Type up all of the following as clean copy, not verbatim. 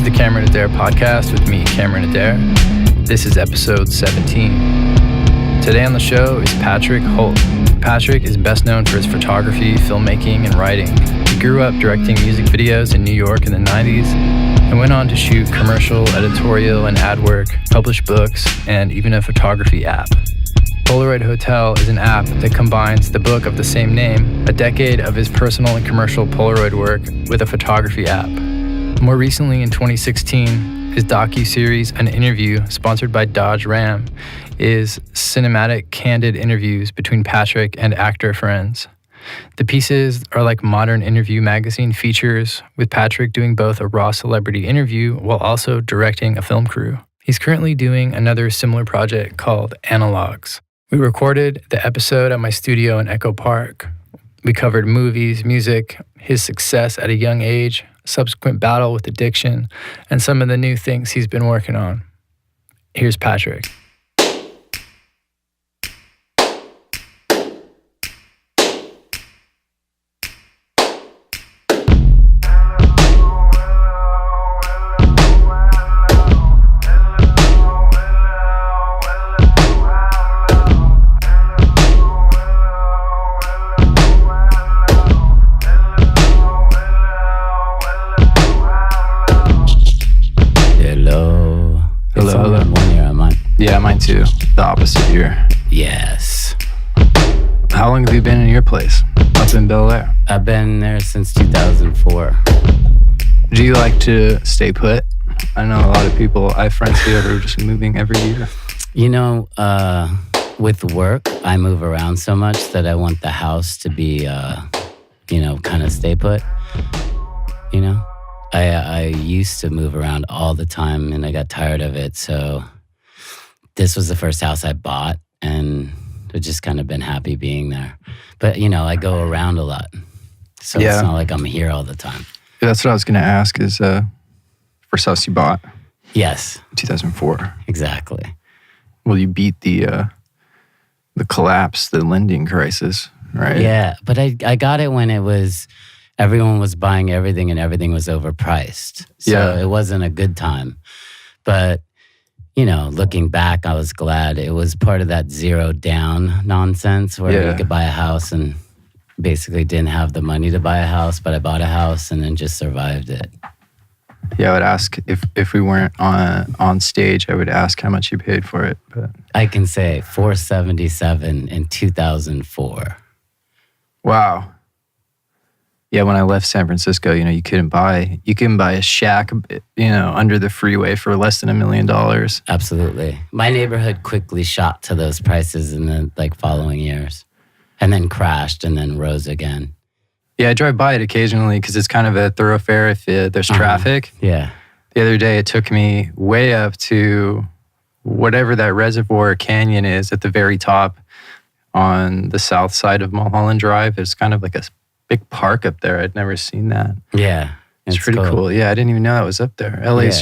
is the Cameron Adair podcast with me, Cameron Adair. This is episode 17. Today on the show is Patrick Hoelck. Patrick is best known for his photography, filmmaking, and writing. He grew up directing music videos in New York in the 90s and went on to shoot commercial, editorial, and ad work, publish books, and even a photography app. Polaroid Hotel is an app that combines the book of the same name, a decade of his personal and commercial Polaroid work, with a photography app. More recently, in 2016, his docu-series, An Interview, sponsored by Dodge Ram, is cinematic, candid interviews between Patrick and actor friends. The pieces are like modern interview magazine features, with Patrick doing both a raw celebrity interview while also directing a film crew. He's currently doing another similar project called Analogs. We recorded the episode at my studio in Echo Park. We covered movies, music, his success at a young age, subsequent battle with addiction, and some of the new things he's been working on. Here's Patrick. Yeah, mine too. The opposite ear. Yes. How long have you been in your place up in Bel Air? I've been there since 2004. Do you like to stay put? I know a lot of people, I have friends here who are just moving every year. You know, with work, I move around so much that I want the house to be, kind of stay put. You know? I used to move around all the time and I got tired of it, so this was the first house I bought, and I've just kind of been happy being there. But, I go around a lot, so It's not like I'm here all the time. That's what I was going to ask is, first house you bought? Yes. 2004. Exactly. Well, you beat the collapse, the lending crisis, right? Yeah, but I got it when everyone was buying everything and everything was overpriced. So It wasn't a good time. But looking back, I was glad it was part of that zero down nonsense where you could buy a house and basically didn't have the money to buy a house, but I bought a house and then just survived it. Yeah, I would ask if we weren't on stage, I would ask how much you paid for it. But I can say $477 in 2004. Wow. Yeah, when I left San Francisco, you couldn't buy a shack, under the freeway for less than $1 million. Absolutely. My neighborhood quickly shot to those prices in the following years, and then crashed and then rose again. Yeah, I drive by it occasionally because it's kind of a thoroughfare if there's traffic. Yeah. The other day, it took me way up to whatever that reservoir canyon is at the very top on the south side of Mulholland Drive. It's kind of like a big park up there. I'd never seen that. Yeah. It's pretty cool. Yeah, I didn't even know that was up there. LA is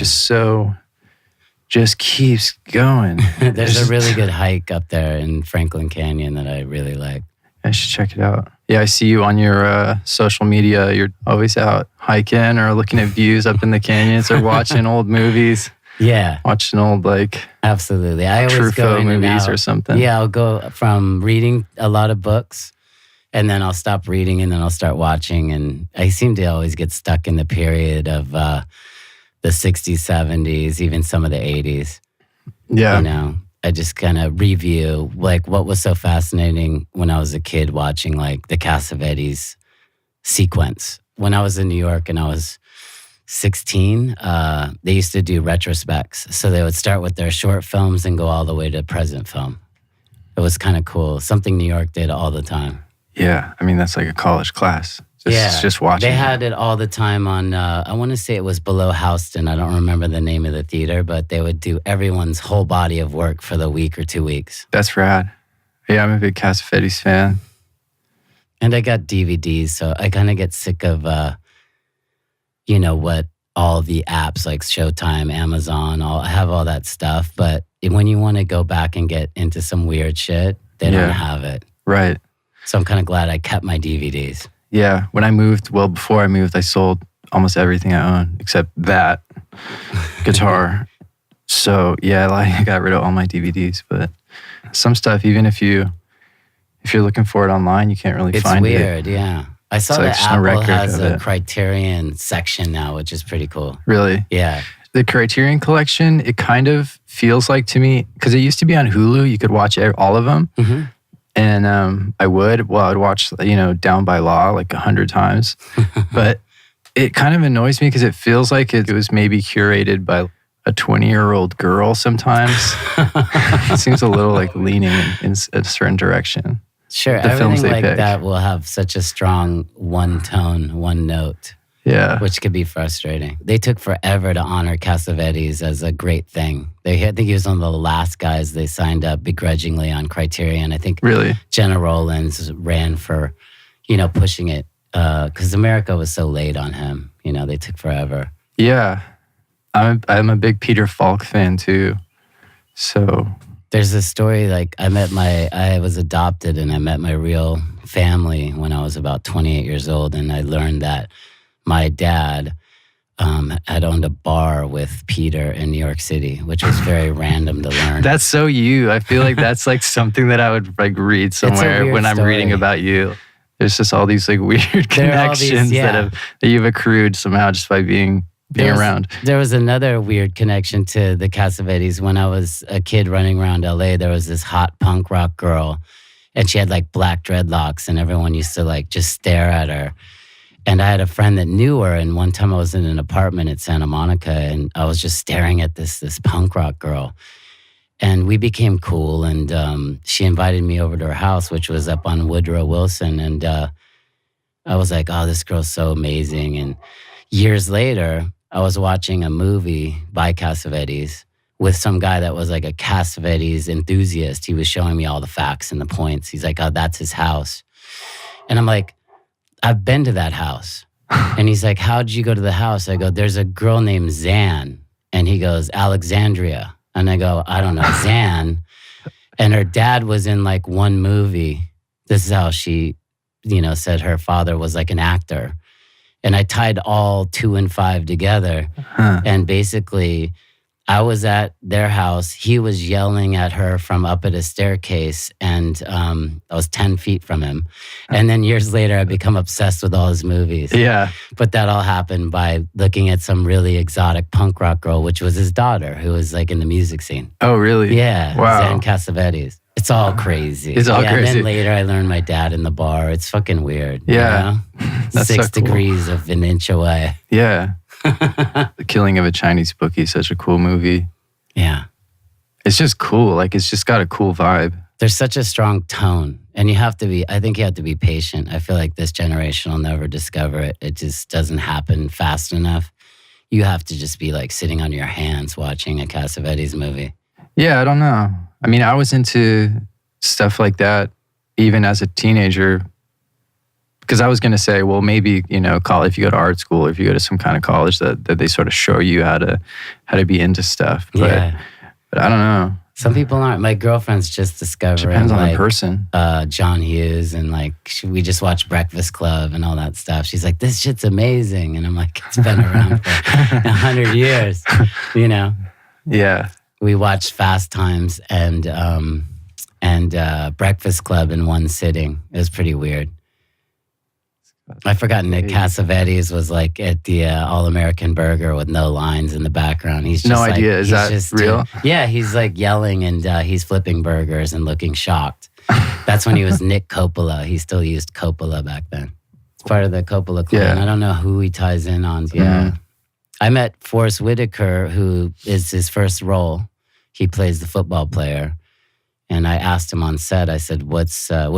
just keeps going. There's a really good hike up there in Franklin Canyon that I really like. I should check it out. Yeah, I see you on your social media. You're always out hiking or looking at views up in the canyons or watching old movies. Yeah. Watching old, absolutely. I always Truffaut go in movies and out. Or something. Yeah, I'll go from reading a lot of books and then I'll stop reading and then I'll start watching. And I seem to always get stuck in the period of the 60s, 70s, even some of the 80s. Yeah. I just kind of review what was so fascinating when I was a kid watching the Cassavetes sequence. When I was in New York and I was 16, they used to do retrospects. So they would start with their short films and go all the way to present film. It was kind of cool. Something New York did all the time. Yeah, I mean, that's like a college class. Just watching. They had it all the time on, I want to say it was below Houston. I don't remember the name of the theater, but they would do everyone's whole body of work for the week or 2 weeks. That's rad. Yeah, I'm a big Cassavetes fan. And I got DVDs, so I kind of get sick of, what all the apps like Showtime, Amazon, I have all that stuff. But when you want to go back and get into some weird shit, they don't have it. Right. So I'm kind of glad I kept my DVDs. Yeah. When I moved, before I moved, I sold almost everything I own except that guitar. So yeah, like I got rid of all my DVDs, but some stuff, even if you're looking for it online, you can't really find it. It's weird, yeah. I saw It's like that no Apple record has of a it. Criterion section now, which is pretty cool. Really? Yeah. The Criterion collection, it kind of feels like to me, because it used to be on Hulu, you could watch all of them. Mm-hmm. And I'd watch, Down by Law like 100 times. But it kind of annoys me because it feels like it was maybe curated by a 20-year-old girl sometimes. It seems a little like leaning in a certain direction. Sure, The films everything they like pick. that will have such a strong one tone, one note, Yeah. which could be frustrating. They took forever to honor Cassavetes as a great thing. I think he was one of the last guys they signed up begrudgingly on Criterion. I think Really? Jenna Rollins ran for, pushing it because America was so late on him. They took forever. Yeah. I'm a big Peter Falk fan too. So There's a story like I was adopted and I met my real family when I was about 28 years old. And I learned that my dad had owned a bar with Peter in New York City, which was very random to learn. that's so you. I feel like that's like something that I would like read somewhere weird when I'm reading story. about you. There's just all these like weird There are all these, connections yeah. that you've accrued somehow just by being around. There was another weird connection to the Cassavetes. When I was a kid running around LA, there was this hot punk rock girl and she had like black dreadlocks and everyone used to like just stare at her. And I had a friend that knew her, and one time I was in an apartment at Santa Monica and I was just staring at this punk rock girl. And we became cool, and she invited me over to her house, which was up on Woodrow Wilson. And I was like, oh, this girl's so amazing. And years later, I was watching a movie by Cassavetes with some guy that was like a Cassavetes enthusiast. He was showing me all the facts and the points. He's like, oh, that's his house. And I'm like, I've been to that house. And he's like, how did you go to the house? I go, there's a girl named Zan. And he goes, Alexandria. And I go, I don't know, Zan. And her dad was in like one movie. This is how she, said her father was like an actor. And I tied all 2 and 5 together. Huh. And basically, I was at their house. He was yelling at her from up at a staircase. And I was 10 feet from him. And then years later, I become obsessed with all his movies. Yeah. But that all happened by looking at some really exotic punk rock girl, which was his daughter, who was like in the music scene. Oh, really? Yeah. Wow. Zan Cassavetes. It's all crazy. It's all And crazy. then later I learned my dad in the bar. It's fucking weird. Yeah. That's 6 so cool. degrees of an inch away. Yeah. The Killing of a Chinese Bookie is such a cool movie. Yeah. It's just cool. Like, it's just got a cool vibe. There's such a strong tone. And I think you have to be patient. I feel like this generation will never discover it. It just doesn't happen fast enough. You have to just be like sitting on your hands watching a Cassavetes movie. Yeah, I don't know. I mean, I was into stuff like that even as a teenager because I was going to say, well, maybe, college, if you go to art school, if you go to some kind of college that they sort of show you how to be into stuff. But I don't know. Some people aren't. My girlfriend's just discovering Depends on like the person. John Hughes and like we just watched Breakfast Club and all that stuff. She's like, this shit's amazing. And I'm like, it's been around for 100 years, Yeah. We watched Fast Times and Breakfast Club in one sitting. It was pretty weird. I forgot Nick Cassavetes was like at the All-American Burger with no lines in the background. He's just No idea. Is that real? Yeah, he's like yelling and he's flipping burgers and looking shocked. That's when he was Nick Coppola. He still used Coppola back then. It's part of the Coppola clan. Yeah. I don't know who he ties in on. Yeah. Mm-hmm. I met Forrest Whitaker, who is his first role. He plays the football player. And I asked him on set, I said, what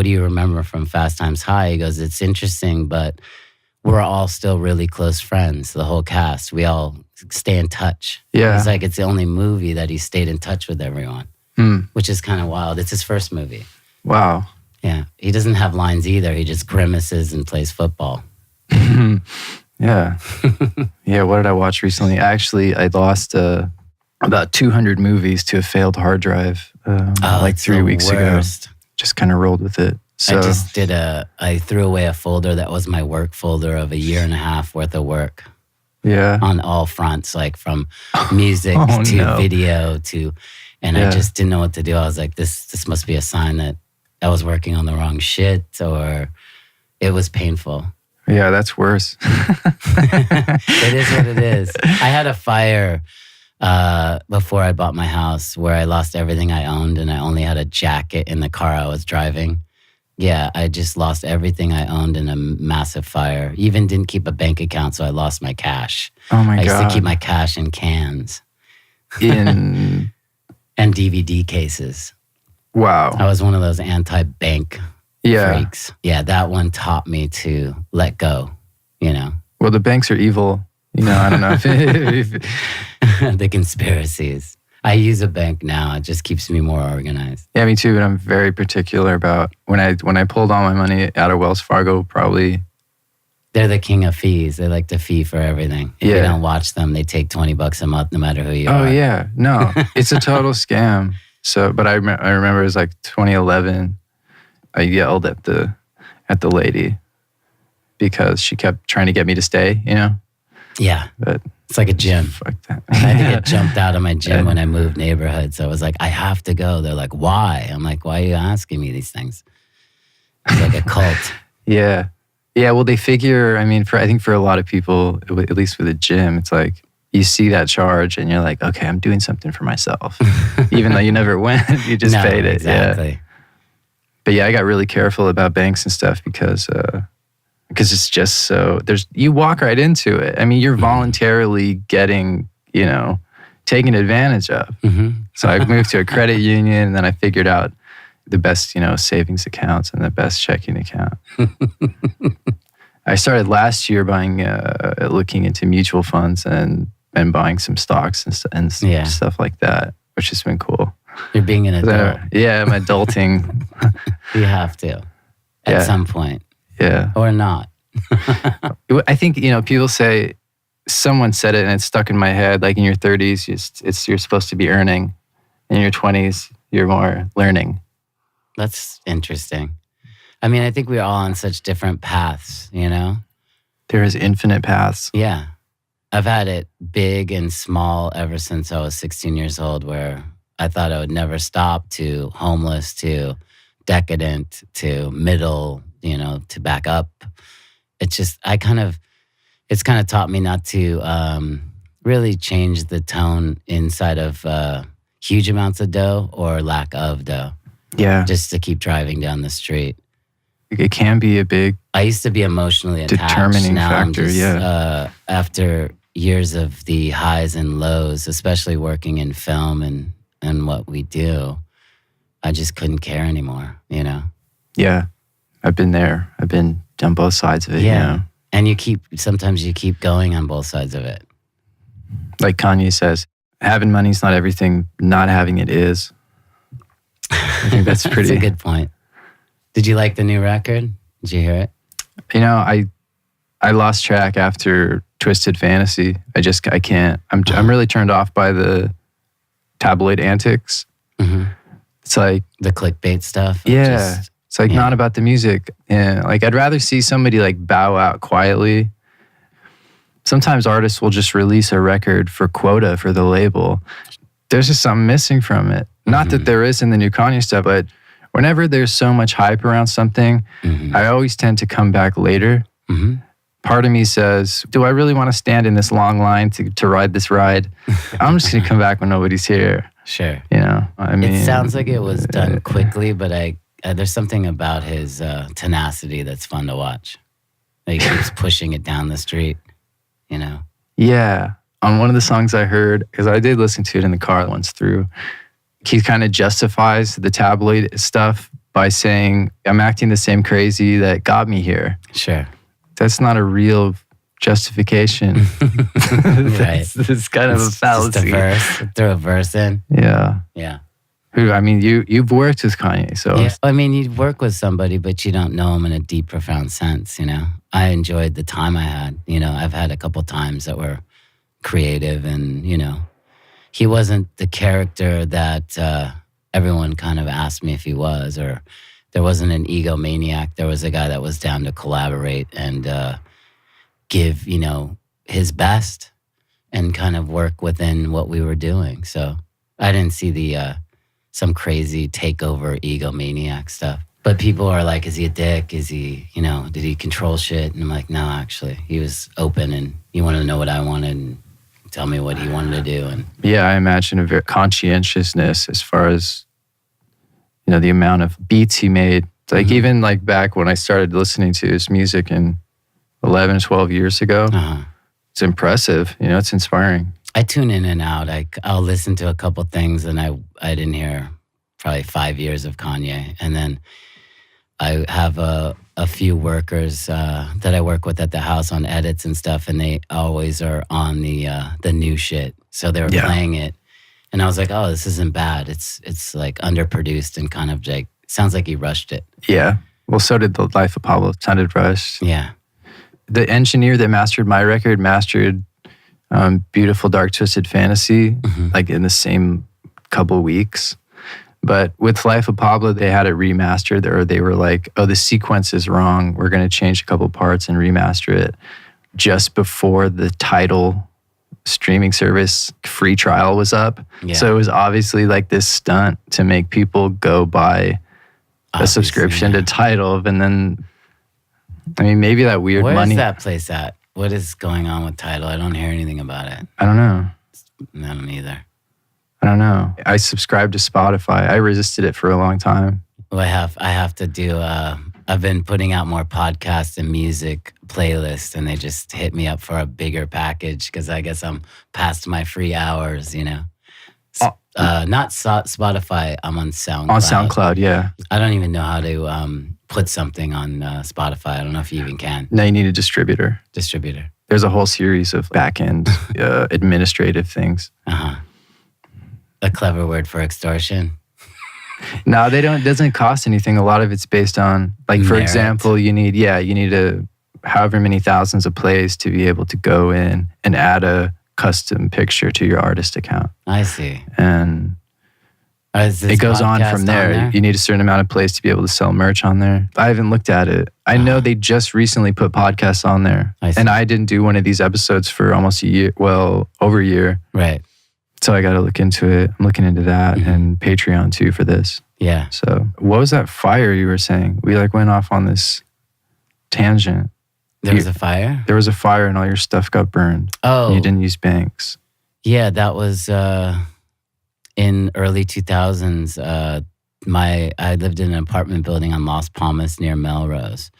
do you remember from Fast Times High? He goes, it's interesting, but we're all still really close friends, the whole cast. We all stay in touch. Yeah. He's like, it's the only movie that he stayed in touch with everyone, which is kind of wild. It's his first movie. Wow. Yeah. He doesn't have lines either. He just grimaces and plays football. Yeah. Yeah, what did I watch recently? Actually, I lost about 200 movies to a failed hard drive like 3 weeks ago. Just kind of rolled with it. So I threw away a folder that was my work folder of a year and a half worth of work. Yeah. On all fronts, like from music to no. video to, and I just didn't know what to do. I was like, this must be a sign that I was working on the wrong shit, or it was painful. Yeah, that's worse. It is what it is. I had a fire before I bought my house where I lost everything I owned and I only had a jacket in the car I was driving. Yeah, I just lost everything I owned in a massive fire. Even didn't keep a bank account, so I lost my cash. Oh my God. I used to keep my cash in cans. And DVD cases. Wow. I was one of those anti-bank freaks. Yeah, that one taught me to let go, Well, the banks are evil. I don't know if the conspiracies. I use a bank now. It just keeps me more organized. Yeah, me too. But I'm very particular about when I pulled all my money out of Wells Fargo. Probably they're the king of fees. They like to fee for everything. If you don't watch them, they take $20 a month, no matter who you are. Oh yeah, no, it's a total scam. So, but I remember it was like 2011. I yelled at the lady because she kept trying to get me to stay. Yeah, but it's like a gym. Fuck that. I had to get jumped out of my gym when I moved neighborhoods. So I was like, I have to go. They're like, why? I'm like, why are you asking me these things? It's like a cult. Yeah. Well, they figure. I mean, I think for a lot of people, at least with a gym, it's like you see that charge and you're like, okay, I'm doing something for myself, even though you never went. You just paid it. Exactly. Yeah. But yeah, I got really careful about banks and stuff because it's just so you walk right into it. I mean, you're voluntarily getting, taken advantage of. Mm-hmm. So I moved to a credit union and then I figured out the best, savings accounts and the best checking account. I started last year looking into mutual funds and buying some stocks and stuff like that, which has been cool. You're being an adult. I'm adulting. You have to at some point. Yeah. Or not. I think, people say, someone said it and it's stuck in my head, like in your 30s, you're supposed to be earning. In your 20s, you're more learning. That's interesting. I mean, I think we're all on such different paths, There is infinite paths. Yeah. I've had it big and small ever since I was 16 years old, where I thought I would never stop, to homeless, to decadent, to middle, to back up. It's just, it's kind of taught me not to really change the tone inside of huge amounts of dough or lack of dough. Yeah. Just to keep driving down the street. It can be a big... I used to be emotionally attached. Determining now factor, I'm just, after years of the highs and lows, especially working in film and what we do, I just couldn't care anymore, Yeah. I've been there. I've been on both sides of it, And sometimes you keep going on both sides of it. Like Kanye says, having money's not everything, not having it is. I think that's pretty... That's a good point. Did you like the new record? Did you hear it? I lost track after Twisted Fantasy. I can't. I'm really turned off by the tabloid antics. Mm-hmm. It's like... The clickbait stuff? Yeah. It's like not about the music. Yeah. Like I'd rather see somebody like bow out quietly. Sometimes artists will just release a record for quota for the label. There's just something missing from it. Not that there is in the new Kanye stuff, but whenever there's so much hype around something, I always tend to come back later. Mm-hmm. Part of me says, do I really want to stand in this long line to ride this ride? I'm just going to come back when nobody's here. Sure. I mean... It sounds like it was done quickly, but there's something about his tenacity that's fun to watch. He keeps pushing it down the street, Yeah. On one of the songs I heard, because I did listen to it in the car once through, he kind of justifies the tabloid stuff by saying, I'm acting the same crazy that got me here. Sure. That's not a real justification. Right. It's kind of a fallacy. Just a verse. Throw a verse in. Yeah. Yeah. You've worked with Kanye, so... Yeah. I mean, you work with somebody, but you don't know him in a deep, profound sense, I enjoyed the time I had. I've had a couple times that were creative and, he wasn't the character that everyone kind of asked me if he was, or there wasn't an egomaniac. There was a guy that was down to collaborate and give, his best and kind of work within what we were doing. So I didn't see the some crazy takeover egomaniac stuff. But people are like, is he a dick? Is he, did he control shit? And I'm like, no, actually, he was open and he wanted to know what I wanted and tell me what he wanted to do. And yeah, I imagine a very conscientiousness as far as, the amount of beats he made. Like even like back when I started listening to his music in 11, 12 years ago, it's impressive. It's inspiring. I tune in and out. I'll listen to a couple things and I didn't hear probably 5 years of Kanye. And then I have a few workers that I work with at the house on edits and stuff, and they always are on the new shit. So they were playing it, and I was like, "Oh, this isn't bad. It's like underproduced and kind of like sounds like he rushed it." Yeah. Well, so did The Life of Pablo. It sounded rushed. Yeah. The engineer that mastered my record mastered Beautiful Dark Twisted Fantasy like in the same couple weeks. But with Life of Pablo, they had it remastered, or they were like, oh, the sequence is wrong. We're going to change a couple parts and remaster it just before the Tidal streaming service free trial was up. Yeah. So it was obviously like this stunt to make people go buy a subscription to Tidal. And then, maybe that weird money. Where is that place at? What is going on with Tidal? I don't hear anything about it. I don't know. I don't either. I don't know. I subscribed to Spotify. I resisted it for a long time. Well, I have to do, I've been putting out more podcasts and music playlists, and they just hit me up for a bigger package because I guess I'm past my free hours, Not Spotify, I'm on SoundCloud. On SoundCloud, yeah. I don't even know how to put something on Spotify. I don't know if you even can. No, you need a distributor. There's a whole series of back-end administrative things. A clever word for extortion. No, they don't. It doesn't cost anything. A lot of it's based on, like, for example, you need however many thousands of plays to be able to go in and add a custom picture to your artist account. I see. And it goes on from there. You need a certain amount of plays to be able to sell merch on there. I haven't looked at it. I know they just recently put podcasts on there. And I didn't do one of these episodes for almost a year. Well, over a year. Right. So I got to look into it. I'm looking into that and Patreon too for this. Yeah. So what was that fire you were saying? We went off on this tangent. There was a fire? There was a fire and all your stuff got burned. Oh. And you didn't use banks. Yeah, that was in early 2000s. I lived in an apartment building on Las Palmas near Melrose.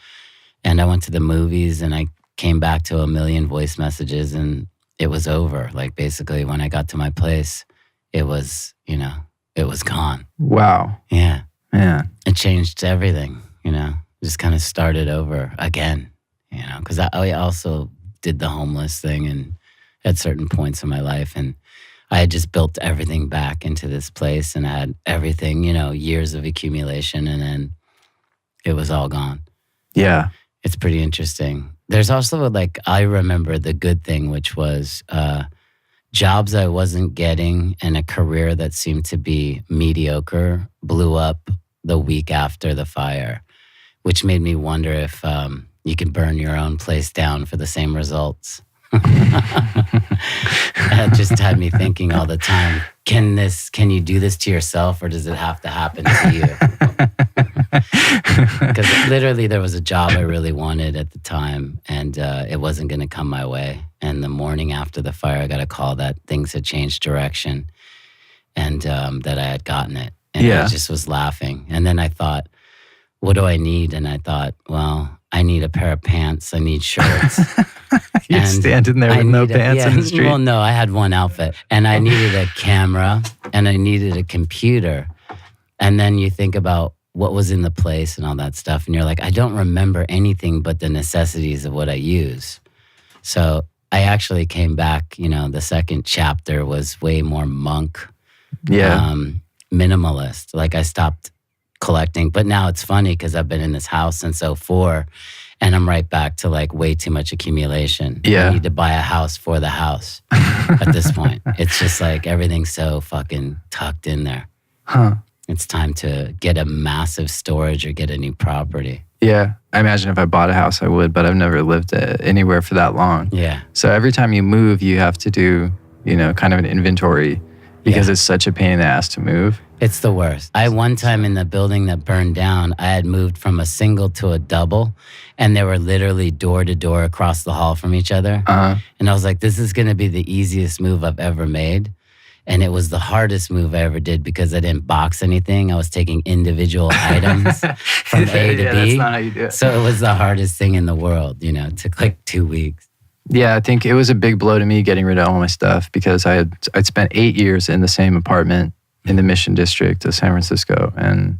And I went to the movies and I came back to a million voice messages and it was over. Like basically when I got to my place, it was, it was gone. Wow. Yeah. Yeah. It changed everything, just kind of started over again, because I also did the homeless thing and at certain points in my life. And I had just built everything back into this place and I had everything, years of accumulation and then it was all gone. Yeah. It's pretty interesting. There's also I remember the good thing, which was jobs I wasn't getting and a career that seemed to be mediocre blew up the week after the fire, which made me wonder if you can burn your own place down for the same results. That just had me thinking all the time, can you do this to yourself or does it have to happen to you? Because literally there was a job I really wanted at the time and it wasn't going to come my way. And the morning after the fire, I got a call that things had changed direction and that I had gotten it. And I just was laughing. And then I thought, what do I need? And I thought, well, I need a pair of pants. I need shirts. You're standing there with no pants in the street. Well, no, I had one outfit. And I needed a camera and I needed a computer. And then you think about what was in the place and all that stuff. And you're like, I don't remember anything but the necessities of what I use. So I actually came back, the second chapter was way more monk, minimalist. Like I stopped collecting. But now it's funny because I've been in this house since 2004 and I'm right back to way too much accumulation. Yeah. I need to buy a house for the house at this point. It's just everything's so fucking tucked in there. Huh. It's time to get a massive storage or get a new property. Yeah. I imagine if I bought a house, I would, but I've never lived anywhere for that long. Yeah. So every time you move, you have to do, kind of an inventory because it's such a pain in the ass to move. It's the worst. One time in the building that burned down, I had moved from a single to a double, and they were literally door to door across the hall from each other. And I was like, this is going to be the easiest move I've ever made. And it was the hardest move I ever did because I didn't box anything. I was taking individual items from A to B. That's not how you do it. So it was the hardest thing in the world, It took like 2 weeks. Yeah, I think it was a big blow to me getting rid of all my stuff because I'd spent 8 years in the same apartment in the Mission District of San Francisco. And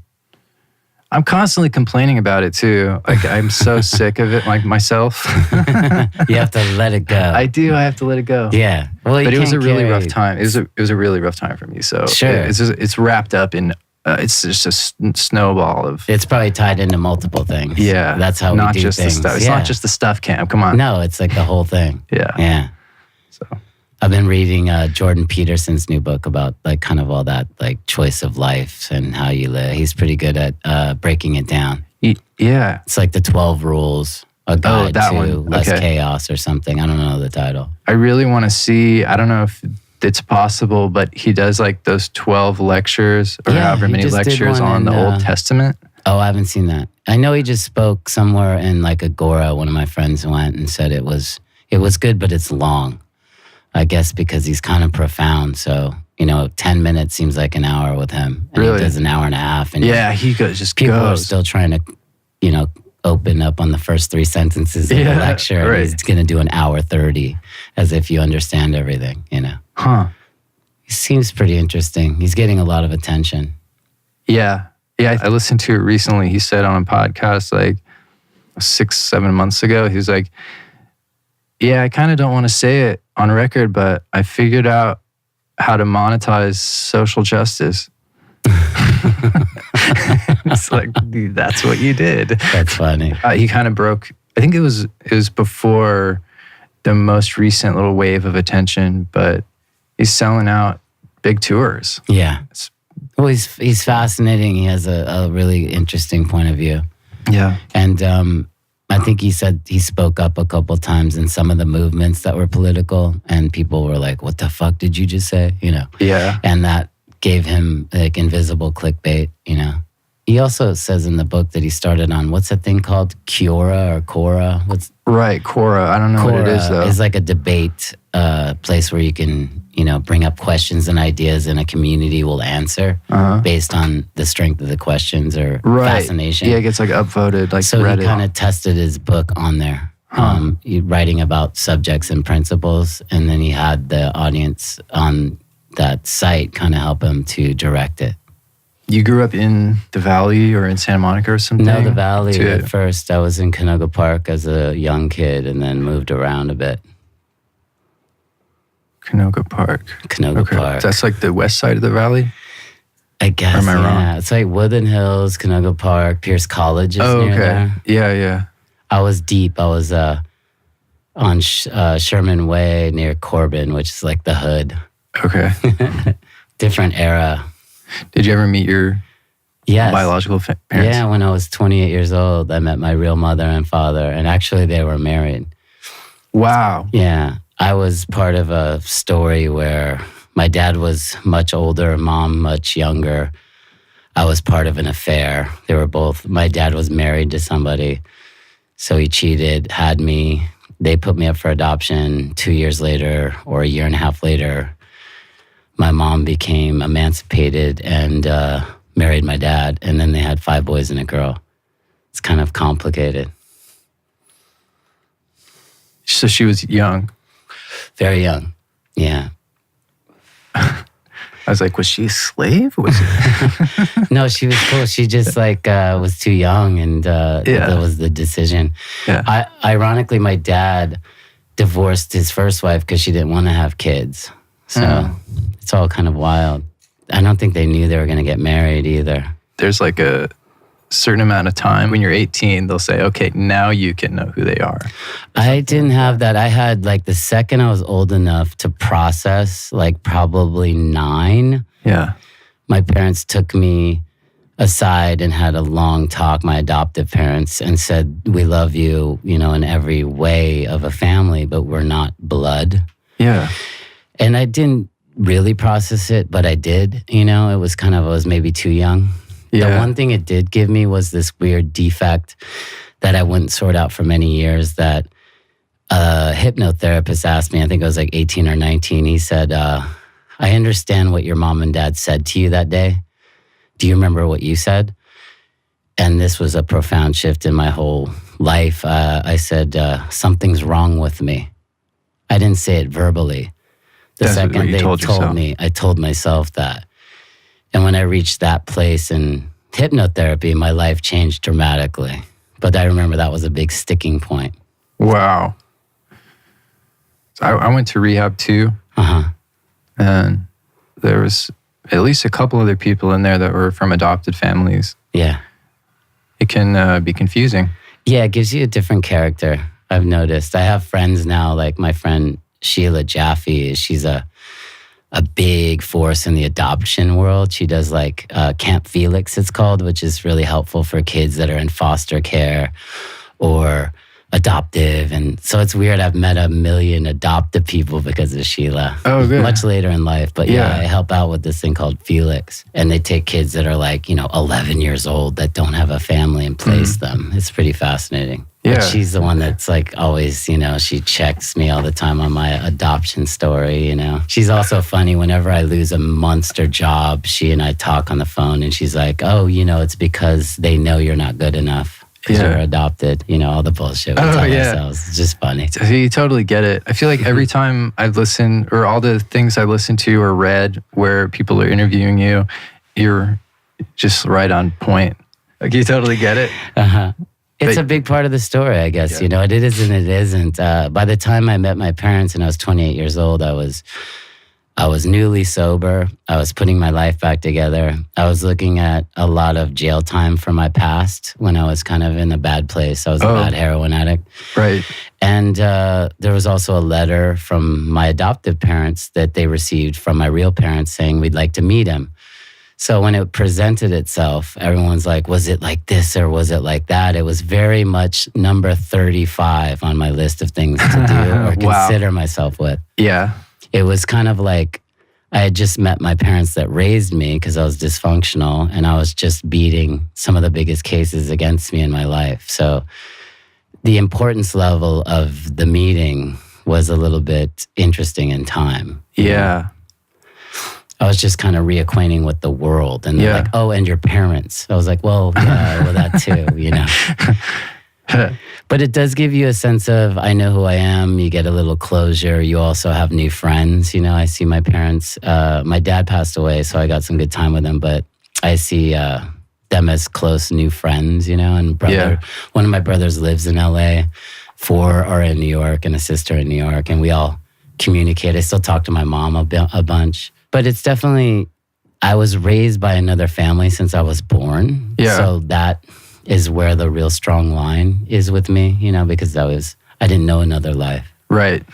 I'm constantly complaining about it too. Like I'm so sick of it, like myself. You have to let it go. I do. I have to let it go. Yeah. Well, but it was a really rough time. It was a really rough time for me. So sure. It's wrapped up in, it's just a snowball of. It's probably tied into multiple things. Yeah. That's how not we do just things. The stuff. It's not just the stuff camp. Come on. No, it's like the whole thing. Yeah. Yeah. So. I've been reading Jordan Peterson's new book about like kind of all that like choice of life and how you live. He's pretty good at breaking it down. Yeah. It's like the 12 rules, a guide to one. less Okay. chaos or something. I don't know the title. I really want to see, I don't know if it's possible, but he does like those 12 lectures or however many lectures on the Old Testament. Oh, I haven't seen that. I know he just spoke somewhere in like Agora. One of my friends went and said it was good, but it's long. I guess because he's kind of profound. So, 10 minutes seems like an hour with him. And really? He does an hour and a half. And he goes. People are still trying to, open up on the first 3 sentences of the lecture. Right. And he's going to do an hour 30 as if you understand everything, Huh. He seems pretty interesting. He's getting a lot of attention. Yeah. Yeah. I listened to it recently. He said on a podcast like 6-7 months ago, he was like, yeah, I kind of don't want to say it on record, but I figured out how to monetize social justice. It's like, dude, that's what you did. That's funny. He kind of broke, I think it was before the most recent little wave of attention, but he's selling out big tours. Yeah. Well, he's fascinating. He has a really interesting point of view. Yeah. And I think he said he spoke up a couple times in some of the movements that were political, and people were like, what the fuck did you just say? Yeah. And that gave him like invisible clickbait, He also says in the book that he started on, what's that thing called? Quora or Quora? Right, Quora. I don't know what it is though. It's like a debate place where you can, bring up questions and ideas and a community will answer based on the strength of the questions or fascination. Yeah, it gets like upvoted, like so Reddit. He kind of tested his book on there, writing about subjects and principles, and then he had the audience on that site kind of help him to direct it. You grew up in the Valley or in Santa Monica or something? No, the Valley at first. I was in Canoga Park as a young kid and then moved around a bit. Canoga Park. Canoga Park. That's like the west side of the Valley? I guess, or am I wrong? It's like Woodland Hills, Canoga Park, Pierce College is near there. Yeah. I was deep. I was on Sherman Way near Corbin, which is like the hood. Okay. Different era. Did you ever meet your biological parents? Yeah, when I was 28 years old, I met my real mother and father, and actually they were married. Wow. Yeah. I was part of a story where my dad was much older, mom much younger. I was part of an affair. My dad was married to somebody, so he cheated, had me. They put me up for adoption 2 years later, or a year and a half later. My mom became emancipated and married my dad, and then they had 5 boys and a girl. It's kind of complicated. So she was young. Very young, yeah. I was like, was she a slave? Was it? No, she was cool. She just was too young, and that was the decision. Yeah. Ironically, my dad divorced his first wife because she didn't want to have kids. So it's all kind of wild. I don't think they knew they were going to get married either. There's like a certain amount of time. When you're 18, they'll say, okay, now you can know who they are. I didn't have that. I had the second I was old enough to process, probably 9. Yeah. My parents took me aside and had a long talk, my adoptive parents, and said, we love you, you know, in every way of a family, but we're not blood. Yeah. And I didn't really process it, but I did, you know, it was kind of, I was maybe too young. Yeah. The one thing it did give me was this weird defect that I wouldn't sort out for many years, that a hypnotherapist asked me, I think I was like 18 or 19. He said, I understand what your mom and dad said to you that day. Do you remember what you said? And this was a profound shift in my whole life. I said, something's wrong with me. I didn't say it verbally. The That's second what you they told yourself. me, I told myself that. And when I reached that place in hypnotherapy, my life changed dramatically. But I remember that was a big sticking point. Wow. So I went to rehab too. Uh-huh. And there was at least a couple other people in there that were from adopted families. Yeah. It can be confusing. Yeah, it gives you a different character, I've noticed. I have friends now, like my friend Sheila Jaffe. She's a big force in the adoption world. She does like Camp Felix, it's called, which is really helpful for kids that are in foster care or adoptive. And so it's weird. I've met 1 million adopted people because of Sheila. Oh, good. Much later in life. But Yeah. I help out with this thing called Felix. And they take kids that are like, 11 years old that don't have a family and place them. It's pretty fascinating. Yeah. But she's the one that's like always, she checks me all the time on my adoption story, She's also funny. Whenever I lose a monster job, she and I talk on the phone and she's like, oh, it's because they know you're not good enough. Because you're adopted, all the bullshit we tell ourselves. It's just funny. You totally get it. I feel like every time I listen, or all the things I listen to or read where people are interviewing you, you're just right on point. Like you totally get it. Uh-huh. It's a big part of the story, I guess. Yeah. It is and it isn't. By the time I met my parents and I was 28 years old, I was newly sober. I was putting my life back together. I was looking at a lot of jail time from my past when I was kind of in a bad place. I was a bad heroin addict. Right. And there was also a letter from my adoptive parents that they received from my real parents saying we'd like to meet him. So when it presented itself, everyone's like, was it like this or was it like that? It was very much number 35 on my list of things to do or consider myself with. Yeah. It was kind of like I had just met my parents that raised me because I was dysfunctional and I was just beating some of the biggest cases against me in my life. So the importance level of the meeting was a little bit interesting in time. Yeah. I was just kind of reacquainting with the world. And they're like, oh, and your parents. I was like, well, that too, But it does give you a sense of, I know who I am. You get a little closure. You also have new friends. I see my parents. My dad passed away, so I got some good time with him. But I see them as close new friends, And one of my brothers lives in LA. 4 are in New York and a sister in New York. And we all communicate. I still talk to my mom a bunch. But it's definitely, I was raised by another family since I was born. Yeah. So that is where the real strong line is with me, because I didn't know another life. Right.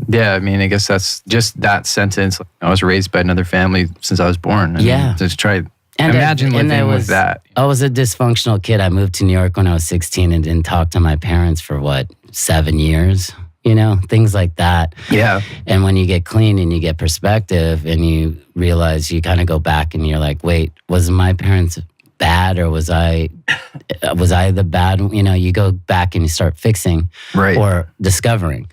Yeah, I guess that's just that sentence. I was raised by another family since I was born. Just try imagine living with that. I was a dysfunctional kid. I moved to New York when I was 16 and didn't talk to my parents for 7 years? Things like that. Yeah. And when you get clean and you get perspective and you realize you kind of go back and you're like, wait, was my parents bad or was I the bad? You go back and you start fixing or discovering.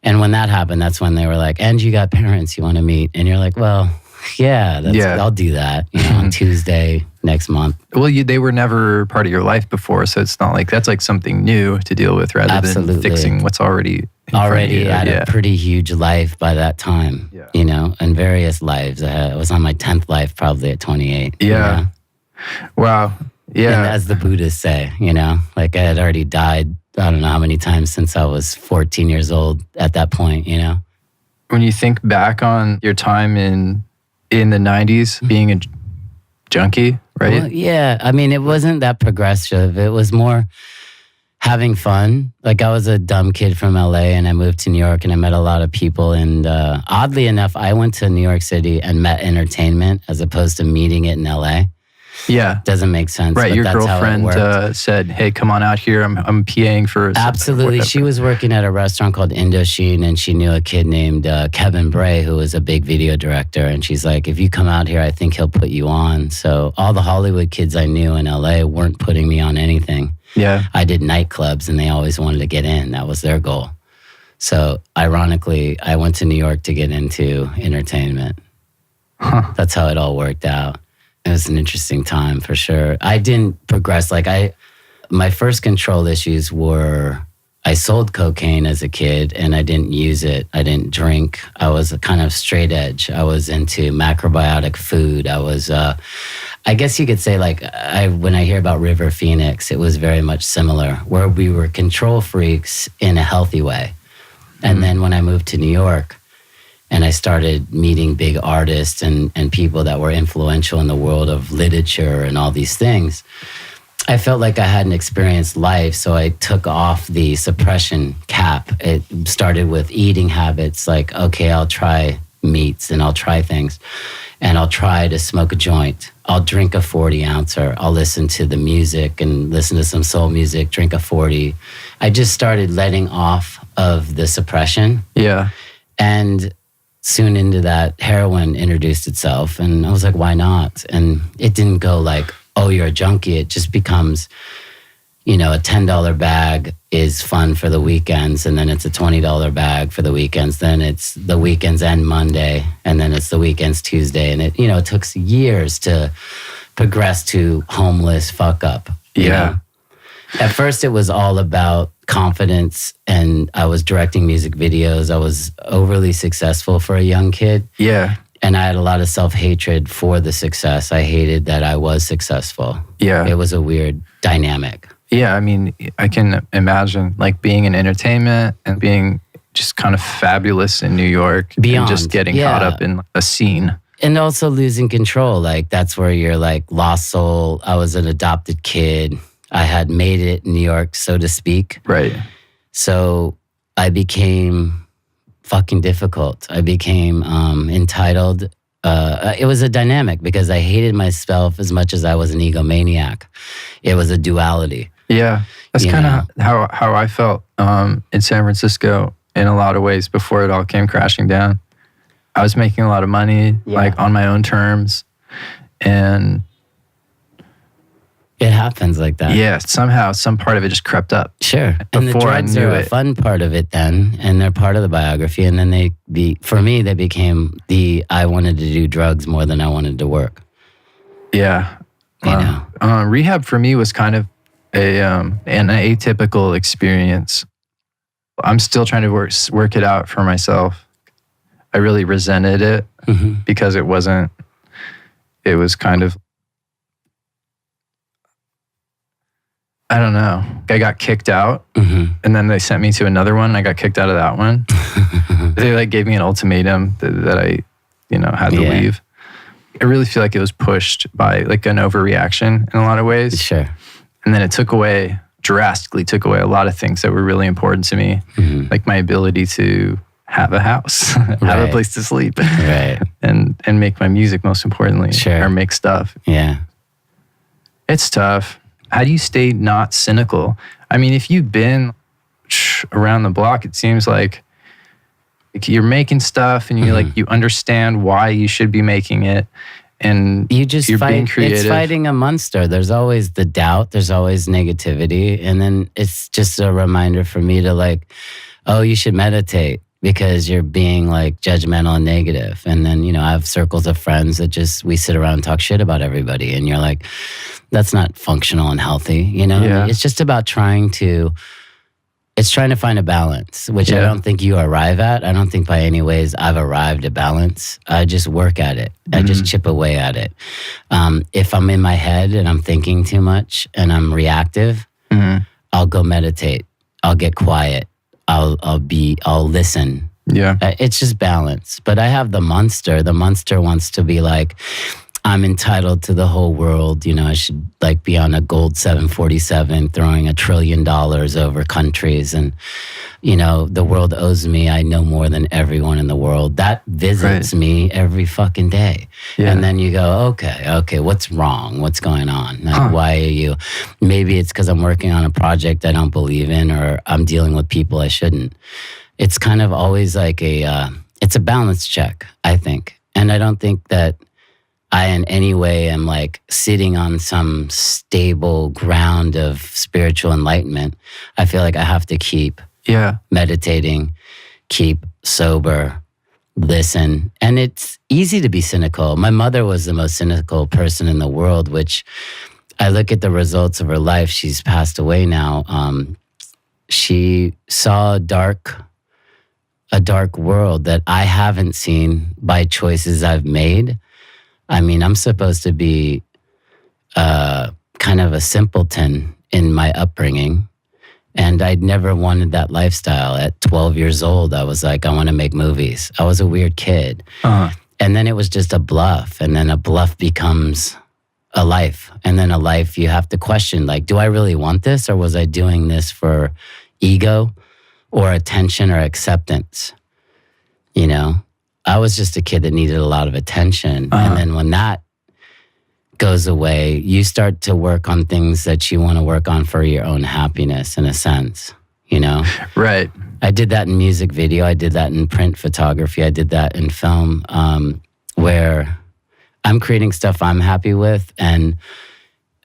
And when that happened, that's when they were like, and you got parents you want to meet. And you're like, well, I'll do that on Tuesday next month. Well, they were never part of your life before, so it's not like that's like something new to deal with rather than fixing what's already had a pretty huge life by that time, and various lives. I was on my 10th life probably at 28. Yeah. Wow. Yeah. And as the Buddhists say, like I had already died, I don't know how many times since I was 14 years old at that point, When you think back on your time in the 90s being a junkie, right? Well, yeah. It wasn't that progressive. It was more having fun. Like I was a dumb kid from LA and I moved to New York and I met a lot of people. And oddly enough, I went to New York City and met entertainment as opposed to meeting it in LA. Yeah. Doesn't make sense. Right. But Your that's girlfriend how it worked. said, hey, come on out here. I'm PAing for... Absolutely. whatever. She was working at a restaurant called Indochine, and she knew a kid named Kevin Bray, who was a big video director. And she's like, if you come out here, I think he'll put you on. So all the Hollywood kids I knew in LA weren't putting me on anything. Yeah. I did nightclubs, and they always wanted to get in. That was their goal. So ironically, I went to New York to get into entertainment. Huh. That's how it all worked out. It was an interesting time for sure. I didn't progress. My first control issues were I sold cocaine as a kid and I didn't use it. I didn't drink. I was a kind of straight edge. I was into macrobiotic food. I was, I guess you could say when I hear about River Phoenix, it was very much similar where we were control freaks in a healthy way. And then when I moved to New York, and I started meeting big artists and people that were influential in the world of literature and all these things, I felt like I hadn't experienced life. So I took off the suppression cap. It started with eating habits like, okay, I'll try meats and I'll try things. And I'll try to smoke a joint. I'll drink a 40-ouncer. I'll listen to the music and listen to some soul music, drink a 40. I just started letting off of the suppression. Yeah. And soon into that, heroin introduced itself. And I was like, why not? And it didn't go like, oh, you're a junkie. It just becomes, a $10 bag is fun for the weekends. And then it's a $20 bag for the weekends. Then it's the weekends and Monday. And then it's the weekends Tuesday. And it took years to progress to homeless fuck up. Yeah. At first, it was all about confidence, and I was directing music videos. I was overly successful for a young kid. Yeah. And I had a lot of self-hatred for the success. I hated that I was successful. Yeah. It was a weird dynamic. Yeah, I mean, I can imagine being in entertainment and being just kind of fabulous in New York. Beyond. And just getting caught up in a scene. And also losing control. That's where you're lost soul. I was an adopted kid. I had made it in New York, so to speak. Right. So I became fucking difficult. I became entitled. It was a dynamic because I hated myself as much as I was an egomaniac. It was a duality. Yeah. That's kind of how I felt in San Francisco in a lot of ways before it all came crashing down. I was making a lot of money, on my own terms. And it happens like that. yeah, somehow some part of it just crept up. Sure. And the Before I drugs knew are a it. fun part of it then, and they're part of the biography. And then for me, they became I wanted to do drugs more than I wanted to work. Yeah. Rehab for me was kind of an atypical experience. I'm still trying to work it out for myself. I really resented it because it was kind of, I don't know. I got kicked out and then they sent me to another one. I got kicked out of that one. They gave me an ultimatum that I, had to leave. I really feel like it was pushed by an overreaction in a lot of ways. Sure. And then it drastically took away a lot of things that were really important to me. Like my ability to have a house, have a place to sleep, and make my music most importantly, or make stuff. Yeah. It's tough. How do you stay not cynical? I mean, if you've been around the block, it seems like you're making stuff and you understand why you should be making it. And you just you're being creative. It's fighting a monster. There's always the doubt. There's always negativity. And then it's just a reminder for me to you should meditate because you're being judgmental and negative. And then, I have circles of friends that we sit around and talk shit about everybody. And you're like, that's not functional and healthy. Yeah. It's just about trying to find a balance, which I don't think you arrive at. I don't think by any ways I've arrived at balance. I just work at it. I just chip away at it. If I'm in my head and I'm thinking too much and I'm reactive, I'll go meditate. I'll get quiet. I'll listen. Yeah. It's just balance. But I have the monster. The monster wants to be I'm entitled to the whole world. I should be on a gold 747 throwing $1 trillion over countries. And the world owes me. I know more than everyone in the world. That visits me every fucking day. Yeah. And then you go, okay, what's wrong? What's going on? Like, why are you? Maybe it's because I'm working on a project I don't believe in, or I'm dealing with people I shouldn't. It's kind of always like it's a balance check, I think. And I don't think that I in any way am like sitting on some stable ground of spiritual enlightenment. I feel like I have to keep meditating, keep sober, listen. And it's easy to be cynical. My mother was the most cynical person in the world, which I look at the results of her life. She's passed away now. She saw a dark world that I haven't seen by choices I've made. I mean, I'm supposed to be kind of a simpleton in my upbringing, and I'd never wanted that lifestyle. At 12 years old, I was like, I want to make movies. I was a weird kid. And then it was just a bluff, and then a bluff becomes a life. And then a life you have to question, like, do I really want this, or was I doing this for ego or attention or acceptance? I was just a kid that needed a lot of attention. And then when that goes away, you start to work on things that you want to work on for your own happiness, in a sense, Right. I did that in music video. I did that in print photography. I did that in film, where I'm creating stuff I'm happy with. And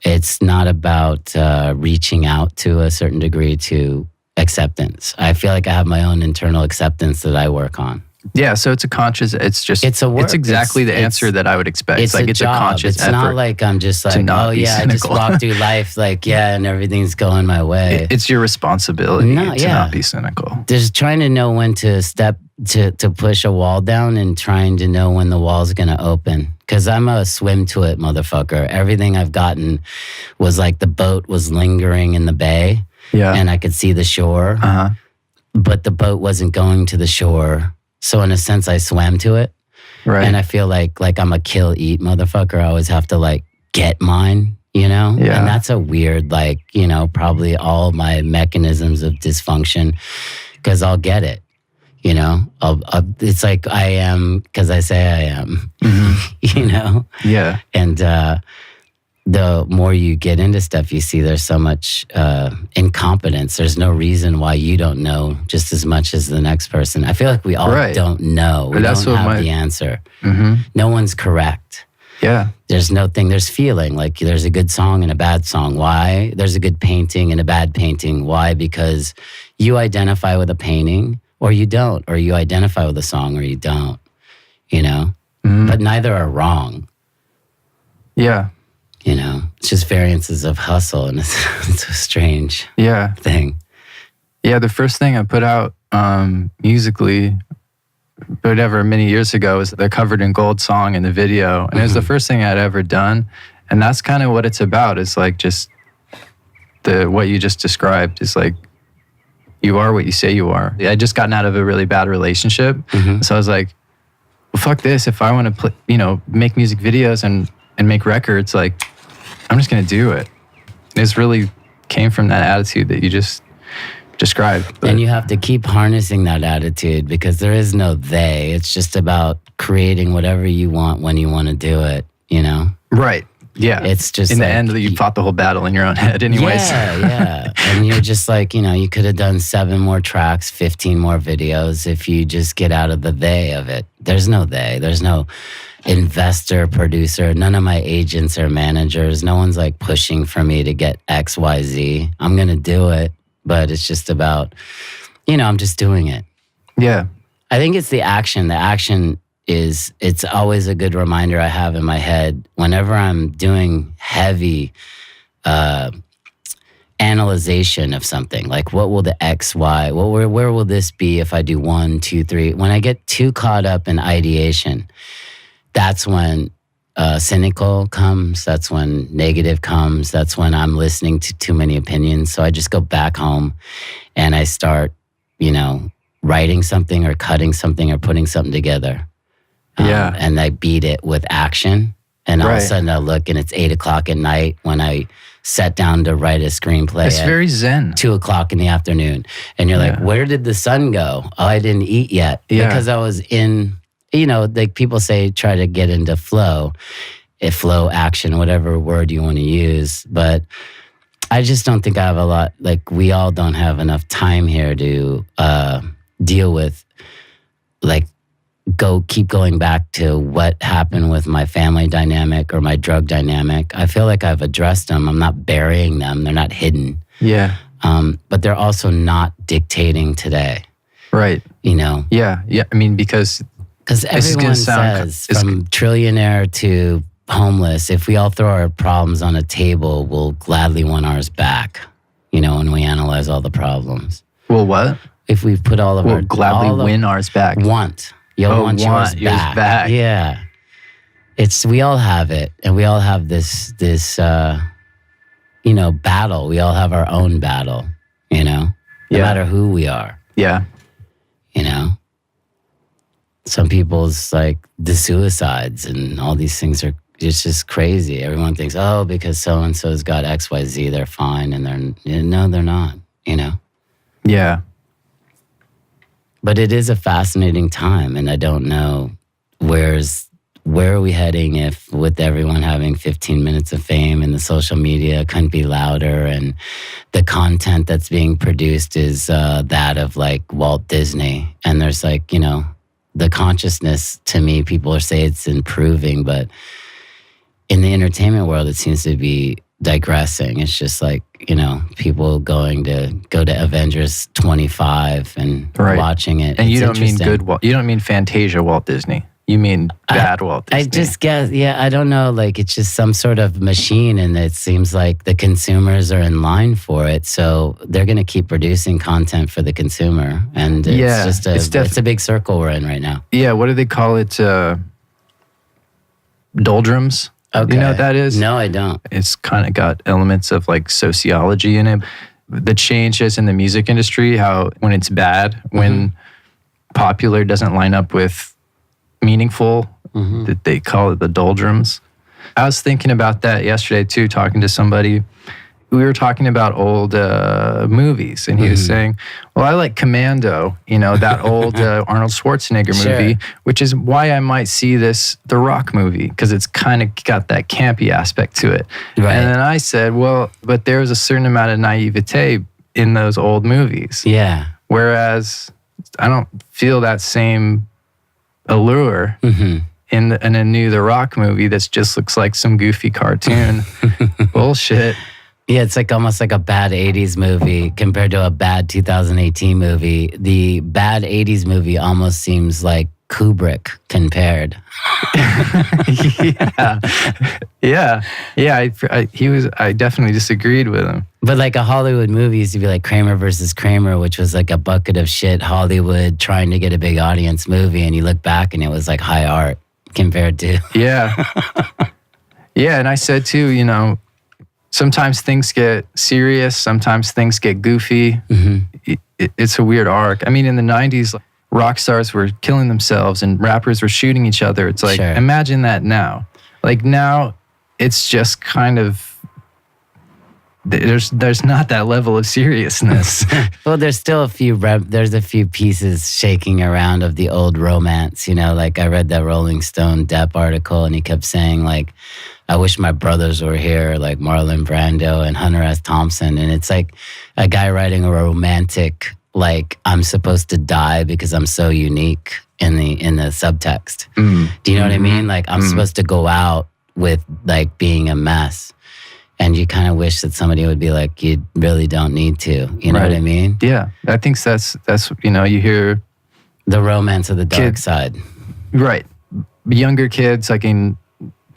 it's not about reaching out to a certain degree to acceptance. I feel like I have my own internal acceptance that I work on. Yeah, so it's a conscious, it's exactly the answer that I would expect. It's a conscious effort. It's not like I'm just like, I just walk through life like, and everything's going my way. It's your responsibility to not be cynical. Just trying to know when to step, to push a wall down, and trying to know when the wall's going to open. Because I'm a swim to it motherfucker. Everything I've gotten was like the boat was lingering in the bay, and I could see the shore, but the boat wasn't going to the shore. So in a sense, I swam to it. Right. And I feel like I'm a kill, eat motherfucker. I always have to like get mine, Yeah. And that's a weird, probably all my mechanisms of dysfunction, because I'll get it, it's like I am because I say I am, Yeah. And the more you get into stuff, you see there's so much incompetence. There's no reason why you don't know just as much as the next person. I feel like we all don't know. We don't have the answer. No one's correct. Yeah. There's there's feeling. Like there's a good song and a bad song. Why? There's a good painting and a bad painting. Why? Because you identify with a painting or you don't. Or you identify with a song or you don't. But neither are wrong. Yeah. It's just variances of hustle, and it's a strange thing. Yeah, the first thing I put out musically, whatever, many years ago, was the Covered in Gold song in the video. And it was the first thing I'd ever done. And that's kind of what it's about, is like just what you just described is like, you are what you say you are. I just gotten out of a really bad relationship. So I was like, well, fuck this. If I want to make music videos and make records, like, I'm just going to do it. It's really came from that attitude that you just described. And you have to keep harnessing that attitude, because there is no they. It's just about creating whatever you want when you want to do it, Right. Yeah. It's just in the end, you fought the whole battle in your own head anyways. Yeah. And you're just like, you could have done 7 more tracks, 15 more videos if you just get out of the they of it. There's no they. There's no investor, producer. None of my agents or managers. No one's like pushing for me to get X, Y, Z. I'm going to do it, but it's just about, I'm just doing it. Yeah. I think it's the action. The action it's always a good reminder I have in my head whenever I'm doing heavy analyzation of something. Like, what will the X, Y, where will this be if I do 1, 2, 3? When I get too caught up in ideation, that's when cynical comes. That's when negative comes. That's when I'm listening to too many opinions. So I just go back home and I start, writing something or cutting something or putting something together. And I beat it with action. And all of a Right. sudden I look and it's 8:00 at night when I sat down to write a screenplay It's at very zen. 2:00 in the afternoon. And you're like, Yeah. where did the sun go? Oh, I didn't eat yet. Yeah. Because I was in, like people say, try to get into flow, flow action, whatever word you want to use. But I just don't think I have a lot, like we all don't have enough time here to deal with, like, keep going back to what happened with my family dynamic or my drug dynamic. I feel like I've addressed them. I'm not burying them. They're not hidden. Yeah. But they're also not dictating today, Right. Yeah. Yeah. I mean, because everyone says from trillionaire to homeless, if we all throw our problems on a table, we'll gladly want ours back, when we analyze all the problems. well, what? If we put all of We'll our... gladly win ours back. You'll want yours back. Yeah. We all have it. And we all have this battle. We all have our own battle, no matter who we are, Yeah. Some people's like the suicides and all these things are, it's just crazy. Everyone thinks, because so-and-so's got XYZ, they're fine. And they're not, Yeah. But it is a fascinating time, and I don't know where are we heading if with everyone having 15 minutes of fame and the social media couldn't be louder, and the content that's being produced is that of like Walt Disney, and there's like, the consciousness, to me, people say it's improving, but in the entertainment world, it seems to be digressing. It's just like, people go to Avengers 25 and watching it. And it's you don't mean interesting. you don't mean Fantasia Walt Disney. You mean bad Walt Disney. I just guess, I don't know, like it's just some sort of machine, and it seems like the consumers are in line for it. So they're going to keep producing content for the consumer. And it's it's a big circle we're in right now. Yeah, what do they call it? Doldrums? Okay. You know what that is? No, I don't. It's kind of got elements of like sociology in it. The changes in the music industry, how when it's bad, when popular doesn't line up with meaningful, that they call it the doldrums. I was thinking about that yesterday too, talking to somebody. We were talking about old movies, and he was saying, well, I like Commando, that old Arnold Schwarzenegger movie, which is why I might see The Rock movie, because it's kind of got that campy aspect to it. Right. And then I said, well, but there's a certain amount of naivete in those old movies. Yeah. Whereas I don't feel that same allure in a new The Rock movie that just looks like some goofy cartoon bullshit. Yeah, it's like almost like a bad 80s movie compared to a bad 2018 movie. The bad 80s movie almost seems like Kubrick compared. Yeah. I definitely disagreed with him. But like a Hollywood movie used to be like Kramer versus Kramer, which was like a bucket of shit Hollywood trying to get a big audience movie. And you look back and it was like high art compared to. Yeah. Yeah. And I said too, sometimes things get serious, sometimes things get goofy. It's a weird arc. I mean, in the 90s, rock stars were killing themselves and rappers were shooting each other. It's like, imagine that now. Like now, it's just kind of, there's not that level of seriousness. Well, there's still a few pieces shaking around of the old romance. Like I read that Rolling Stone Depp article, and he kept saying like, I wish my brothers were here, like Marlon Brando and Hunter S. Thompson. And it's like a guy writing a romantic, like, I'm supposed to die because I'm so unique in the subtext. Do you know what I mean? Like, I'm supposed to go out with like being a mess. And you kind of wish that somebody would be like, you really don't need to. You know what I mean? Yeah. I think that's you hear the romance of the dark side. Right. Younger kids, like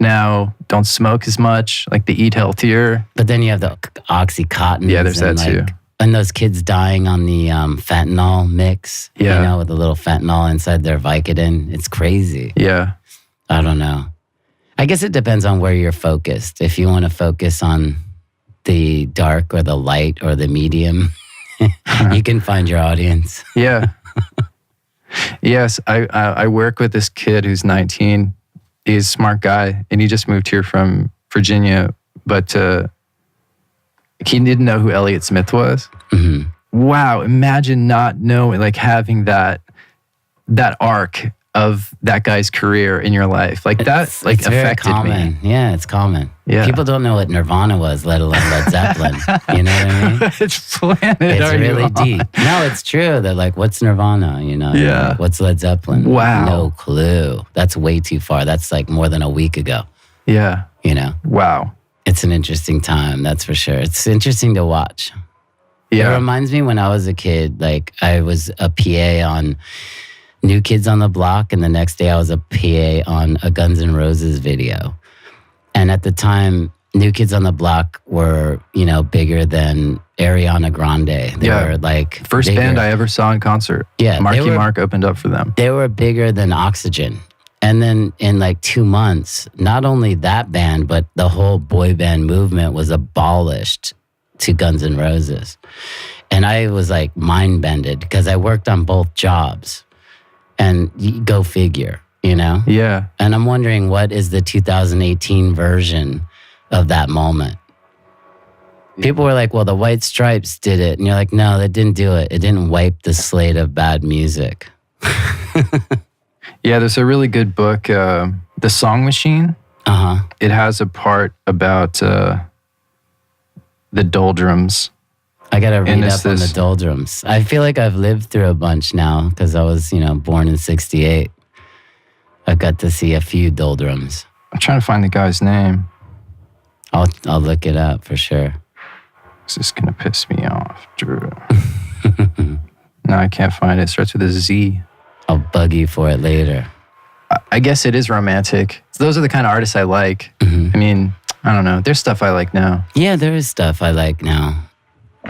now don't smoke as much, like they eat healthier. But then you have the Oxycontin. Yeah, there's that too. And those kids dying on the fentanyl mix, with a little fentanyl inside their Vicodin. It's crazy. Yeah. I don't know. I guess it depends on where you're focused. If you want to focus on the dark or the light or the medium, you can find your audience. Yeah. Yes, I work with this kid who's 19. He's a smart guy, and he just moved here from Virginia, but he didn't know who Elliott Smith was. Mm-hmm. Wow, imagine not knowing, like having that arc of that guy's career in your life. Like that, like it's very affected common. me. Yeah, it's common. Yeah. People don't know what Nirvana was, let alone Led Zeppelin. You know what I mean? Which planet It's are you really on? deep. No, it's true. They're like, what's Nirvana? You know? Yeah. Like, what's Led Zeppelin? Wow. No clue. That's way too far. That's like more than a week ago. Yeah. You know? Wow. It's an interesting time, that's for sure. It's interesting to watch. Yeah. It reminds me when I was a kid, like I was a PA on New Kids on the Block, and the next day I was a PA on a Guns N' Roses video. And at the time, New Kids on the Block were, you know, bigger than Ariana Grande. They were like first bigger. band I ever saw in concert. Yeah, Marky Mark opened up for them. They were bigger than Oxygen. And then in like 2 months, not only that band, but the whole boy band movement was abolished to Guns N' Roses. And I was like mind-bended because I worked on both jobs. And go figure, you know? Yeah. And I'm wondering, what is the 2018 version of that moment? People were like, well, the White Stripes did it. And you're like, no, that didn't do it. It didn't wipe the slate of bad music. Yeah, there's a really good book, The Song Machine. Uh-huh. It has a part about the doldrums. I got to read it's up on the doldrums. I feel like I've lived through a bunch now because I was, you know, born in 68. I got to see a few doldrums. I'm trying to find the guy's name. I'll look it up for sure. This is going to piss me off, Drew. No, I can't find it. It starts with a Z. I'll bug you for it later. I guess it is romantic. Those are the kind of artists I like. Mm-hmm. I mean, I don't know. There's stuff I like now. Yeah, there is stuff I like now.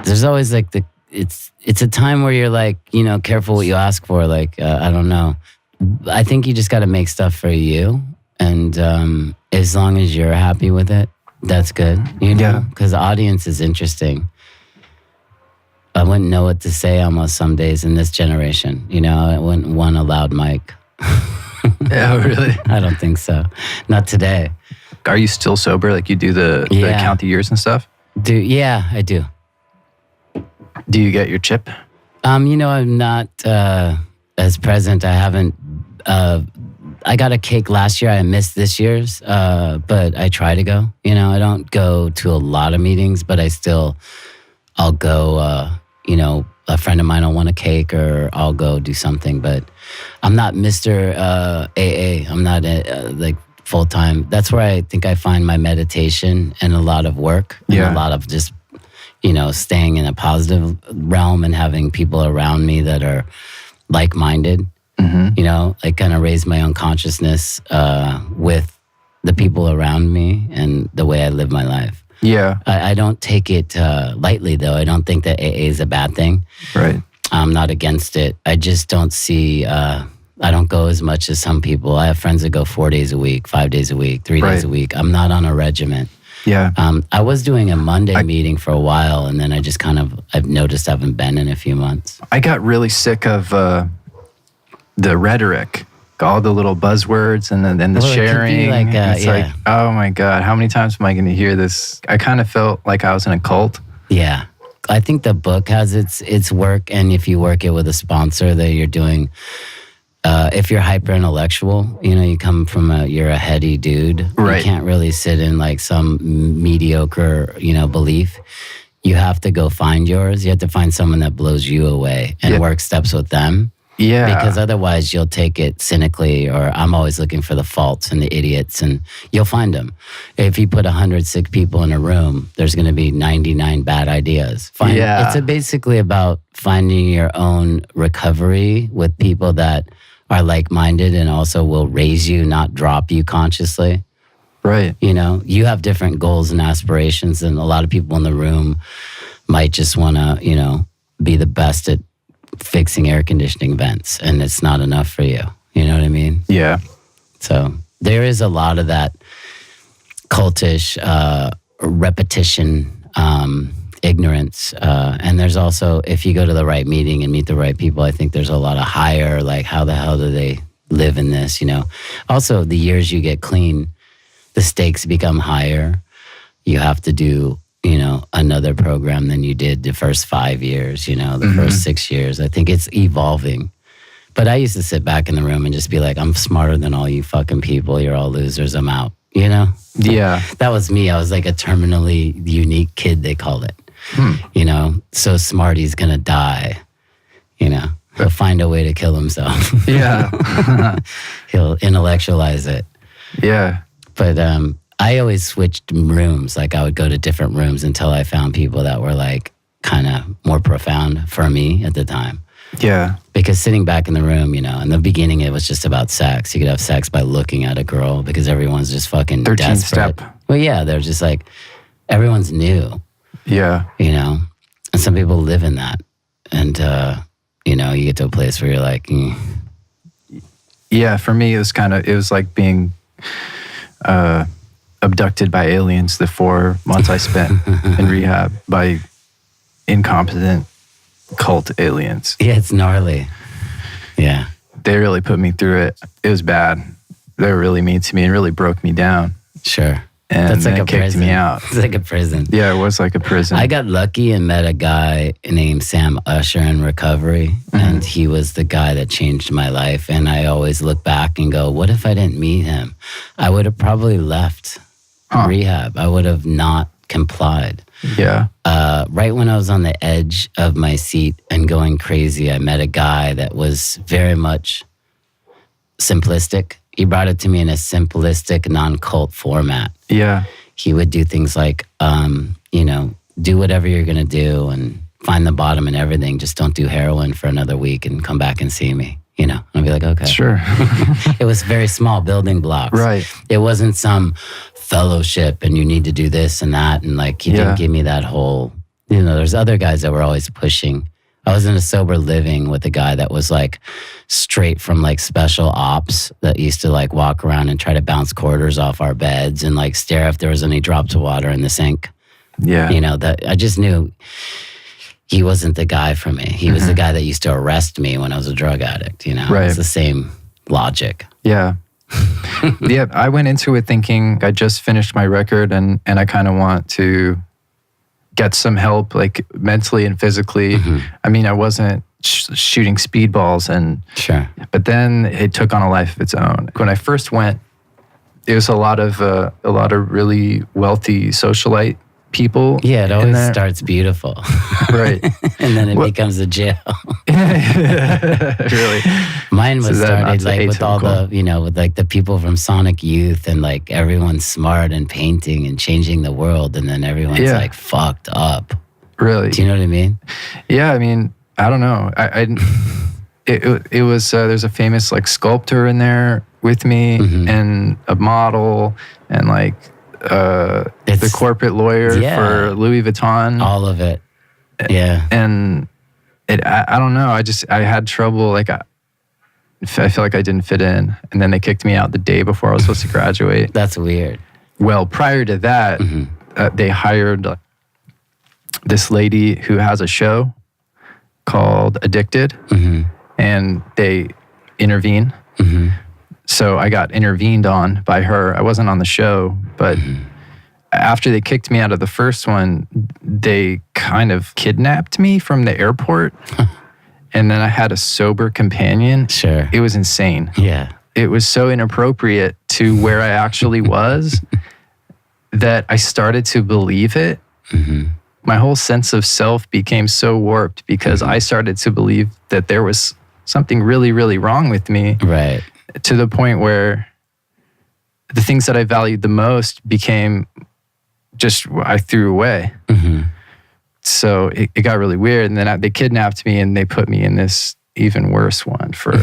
There's always like it's a time where you're like, you know, careful what you ask for. Like, I don't know. I think you just got to make stuff for you. And as long as you're happy with it, that's good. You know, because the audience is interesting. I wouldn't know what to say almost some days in this generation. You know, I wouldn't want a loud mic. Yeah, really? I don't think so. Not today. Are you still sober? Like you do the count the years and stuff? Yeah, I do. Do you get your chip? You know, I'm not as present. I haven't. I got a cake last year. I missed this year's, but I try to go. You know, I don't go to a lot of meetings, but I'll go. You know, a friend of mine will want a cake, or I'll go do something. But I'm not Mr. AA. I'm not like full time. That's where I think I find my meditation and a lot of work and a lot of just, you know, staying in a positive realm and having people around me that are like-minded. Mm-hmm. You know, I kind of raise my own consciousness with the people around me and the way I live my life. Yeah. I don't take it lightly, though. I don't think that AA is a bad thing. Right. I'm not against it. I just don't see, I don't go as much as some people. I have friends that go 4 days a week, 5 days a week, 3 days a week. I'm not on a regiment. Yeah. I was doing a Monday meeting for a while, and then I just I've noticed I haven't been in a few months. I got really sick of the rhetoric, all the little buzzwords and the sharing. Like, oh my God, how many times am I going to hear this? I kind of felt like I was in a cult. Yeah. I think the book has its work, and if you work it with a sponsor that you're doing, if you're hyper intellectual, you know, you come from you're a heady dude. Right. You can't really sit in like some mediocre, you know, belief. You have to go find yours. You have to find someone that blows you away and work steps with them. Yeah. Because otherwise you'll take it cynically, or I'm always looking for the faults and the idiots, and you'll find them. If you put 100 sick people in a room, there's going to be 99 bad ideas. It's basically about finding your own recovery with people that are like-minded and also will raise you, not drop you consciously. Right. You know, you have different goals and aspirations, and a lot of people in the room might just want to, you know, be the best at fixing air conditioning vents, and it's not enough for you. You know what I mean? Yeah. So there is a lot of that cultish repetition, ignorance. And there's also, if you go to the right meeting and meet the right people, I think there's a lot of higher, like, how the hell do they live in this, Also, the years you get clean, the stakes become higher. You have to do, another program than you did the first 5 years, the first 6 years. I think it's evolving. But I used to sit back in the room and just be like, I'm smarter than all you fucking people. You're all losers. I'm out, Yeah. That was me. I was like a terminally unique kid, they called it. So smart he's going to die, He'll find a way to kill himself. Yeah. He'll intellectualize it. Yeah. But I always switched rooms. Like I would go to different rooms until I found people that were like kind of more profound for me at the time. Yeah. Because sitting back in the room, in the beginning, it was just about sex. You could have sex by looking at a girl because everyone's just fucking 13th desperate. step. Well, yeah, they're just like, everyone's new. Yeah. And some people live in that. And, you get to a place where you're like, Yeah, for me, it was like being abducted by aliens the 4 months I spent in rehab by incompetent cult aliens. Yeah, it's gnarly. Yeah. They really put me through it. It was bad. They were really mean to me and really broke me down. Sure. And That's like then a kicked prison. me out. It's like a prison. Yeah, it was like a prison. I got lucky and met a guy named Sam Usher in recovery, and he was the guy that changed my life. And I always look back and go, what if I didn't meet him? I would have probably left rehab. I would have not complied. Yeah. Right when I was on the edge of my seat and going crazy, I met a guy that was very much simplistic. He brought it to me in a simplistic, non-cult format. Yeah. He would do things like, do whatever you're going to do and find the bottom in everything. Just don't do heroin for another week and come back and see me. And I'd be like, okay. Sure. It was very small building blocks. Right. It wasn't some fellowship and you need to do this and that. And like, he didn't give me that whole, there's other guys that were always pushing. I was in a sober living with a guy that was like straight from like special ops that used to like walk around and try to bounce quarters off our beds and like stare if there was any drops of water in the sink. Yeah. That I just knew he wasn't the guy for me. He was the guy that used to arrest me when I was a drug addict, Right. It's the same logic. Yeah. Yeah, I went into it thinking I just finished my record and I kind of want to get some help, like mentally and physically. I mean, I wasn't shooting speedballs Sure. but then it took on a life of its own. When I first went, it was a lot of really wealthy socialite people. Yeah, it always starts beautiful. Right. And then it becomes a jail. Really. Mine was started like with all atypical. with like the people from Sonic Youth and like everyone's smart and painting and changing the world. And then everyone's like fucked up. Really? Do you know what I mean? Yeah, I mean, I don't know. It was, there's a famous like sculptor in there with me and a model and like, the corporate lawyer for Louis Vuitton. All of it. Yeah. And I don't know. I had trouble. Like, I feel like I didn't fit in. And then they kicked me out the day before I was supposed to graduate. That's weird. Well, prior to that, they hired this lady who has a show called Addicted. And they intervene. So I got intervened on by her. I wasn't on the show, but after they kicked me out of the first one, they kind of kidnapped me from the airport. And then I had a sober companion. Sure. It was insane. Yeah. It was so inappropriate to where I actually was that I started to believe it. My whole sense of self became so warped because I started to believe that there was something really, really wrong with me. Right. To the point where the things that I valued the most became just I threw away. So it got really weird. And then they kidnapped me and they put me in this even worse one for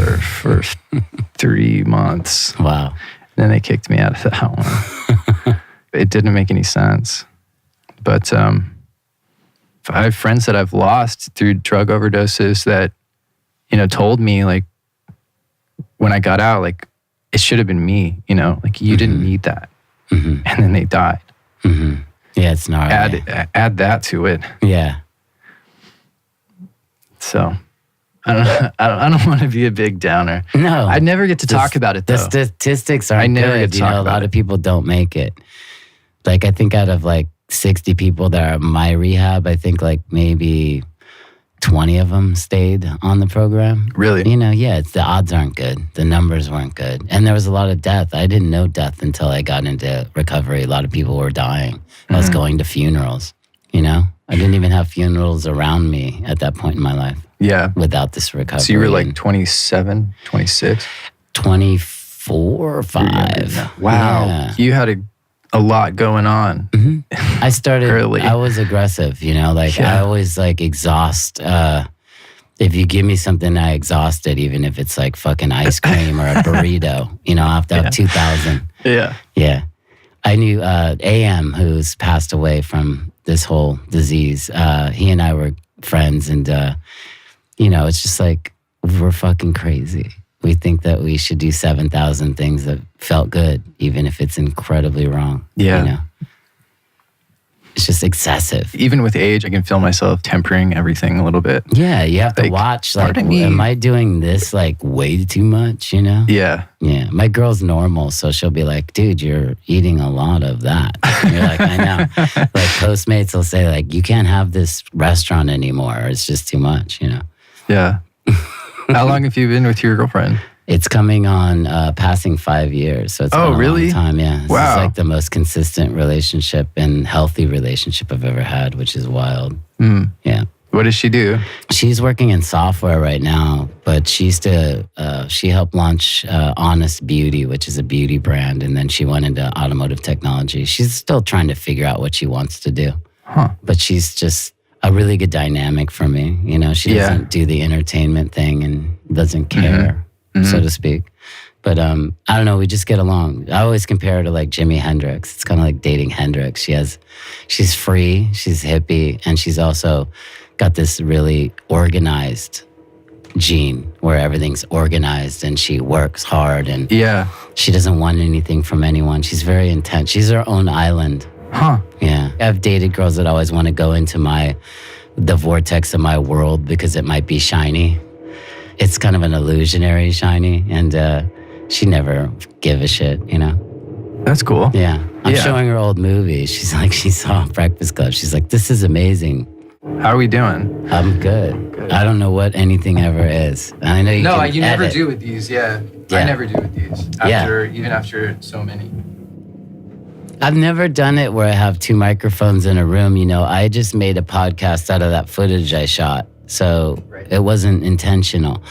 3 months. Wow. And then they kicked me out of that one. It didn't make any sense. But I have friends that I've lost through drug overdoses that, told me like, when I got out, like, it should have been me, like you didn't need that. And then they died. Yeah, it's gnarly. Add that to it. Yeah. So I don't want to be a big downer. No. I never get to talk about it, though. The statistics aren't I never good. get to talk a about lot it. of people don't make it. Like, I think out of like 60 people that are at my rehab, I think like maybe 20 of them stayed on the program. Really? You know, yeah, the odds aren't good. The numbers weren't good. And there was a lot of death. I didn't know death until I got into recovery. A lot of people were dying. I was going to funerals, you know? I didn't even have funerals around me at that point in my life. Yeah. Without this recovery. So you were like 27, 26? 24 or 5. Wow. Yeah. You had a lot going on. Mm-hmm. I started, early. I was aggressive, you know, like I always like exhaust. If you give me something, I exhaust it, even if it's like fucking ice cream or a burrito, you know, I have to have 2,000. Yeah. Yeah. I knew AM, who's passed away from this whole disease. He and I were friends, and, you know, it's just like, we're fucking crazy. We think that we should do 7,000 things that felt good, even if it's incredibly wrong. Yeah. You know? It's just excessive. Even with age, I can feel myself tempering everything a little bit. Yeah, you have to Like, watch, like, pardon me. am I doing this, like, way too much, you know? Yeah. Yeah, my girl's normal, so she'll be like, dude, you're eating a lot of that. And you're like, I know. Like, Postmates will say, like, you can't have this restaurant anymore. It's just too much, you know? Yeah. How long have you been with your girlfriend? It's coming on passing 5 years, so it's been a really? long time. Yeah, this Wow. is like the most consistent relationship and healthy relationship I've ever had, which is wild. Yeah, What does she do? she's working in software right now, but she helped launch Honest Beauty, which is a beauty brand, and then she went into automotive technology. She's still trying to figure out what she wants to do, but she's just a really good dynamic for me. You know, she doesn't do the entertainment thing and doesn't care. So to speak. But I don't know, we just get along. I always compare her to like Jimi Hendrix. It's kind of like dating Hendrix. She's free, she's hippie, and she's also got this really organized gene where everything's organized, and she works hard, and she doesn't want anything from anyone. She's very intense. She's her own island. Yeah. I've dated girls that always want to go into the vortex of my world because it might be shiny. It's kind of an illusionary shiny, and she never give a shit, you know? That's cool. Yeah. I'm showing her old movies. She's like, she saw Breakfast Club. She's like, this is amazing. How are we doing? I'm good. I don't know what anything ever is. I know you can edit. do with these. Yeah. I never do with these. Even after so many. I've never done it where I have 2 microphones in a room. You know, I just made a podcast out of that footage I shot. So it wasn't intentional.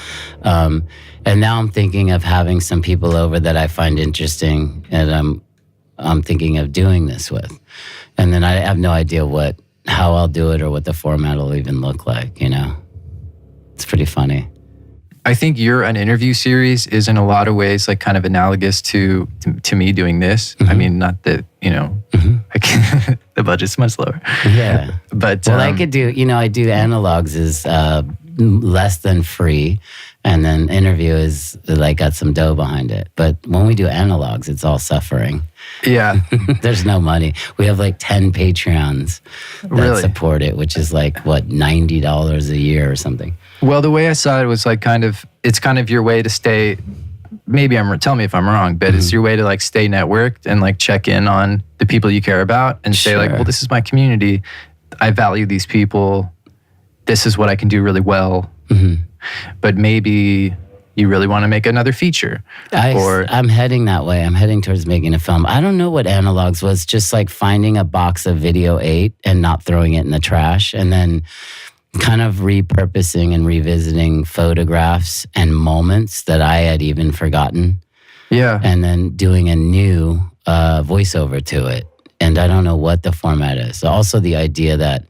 And now I'm thinking of having some people over that I find interesting, and I'm thinking of doing this with. And then I have no idea how I'll do it or what the format will even look like, you know? It's pretty funny. I think an interview series is in a lot of ways like kind of analogous to me doing this. I mean, not that, you know, the budget's much lower. Yeah. But I could do, you know, I do analogs is less than free, and then interview is like got some dough behind it. But when we do analogs, it's all suffering. Yeah. There's no money. We have like 10 Patreons that support it, which is like, what, $90 a year or something. Well, the way I saw it was like it's kind of your way to stay, tell me if I'm wrong, but it's your way to like stay networked and like check in on the people you care about and say like, well, this is my community. I value these people. This is what I can do really well. But maybe you really want to make another feature. I'm heading that way. I'm heading towards making a film. I don't know what analogs was, just like finding a box of Video 8 and not throwing it in the trash, and then kind of repurposing and revisiting photographs and moments that I had even forgotten. Yeah. And then doing a new voiceover to it. And I don't know what the format is. Also the idea that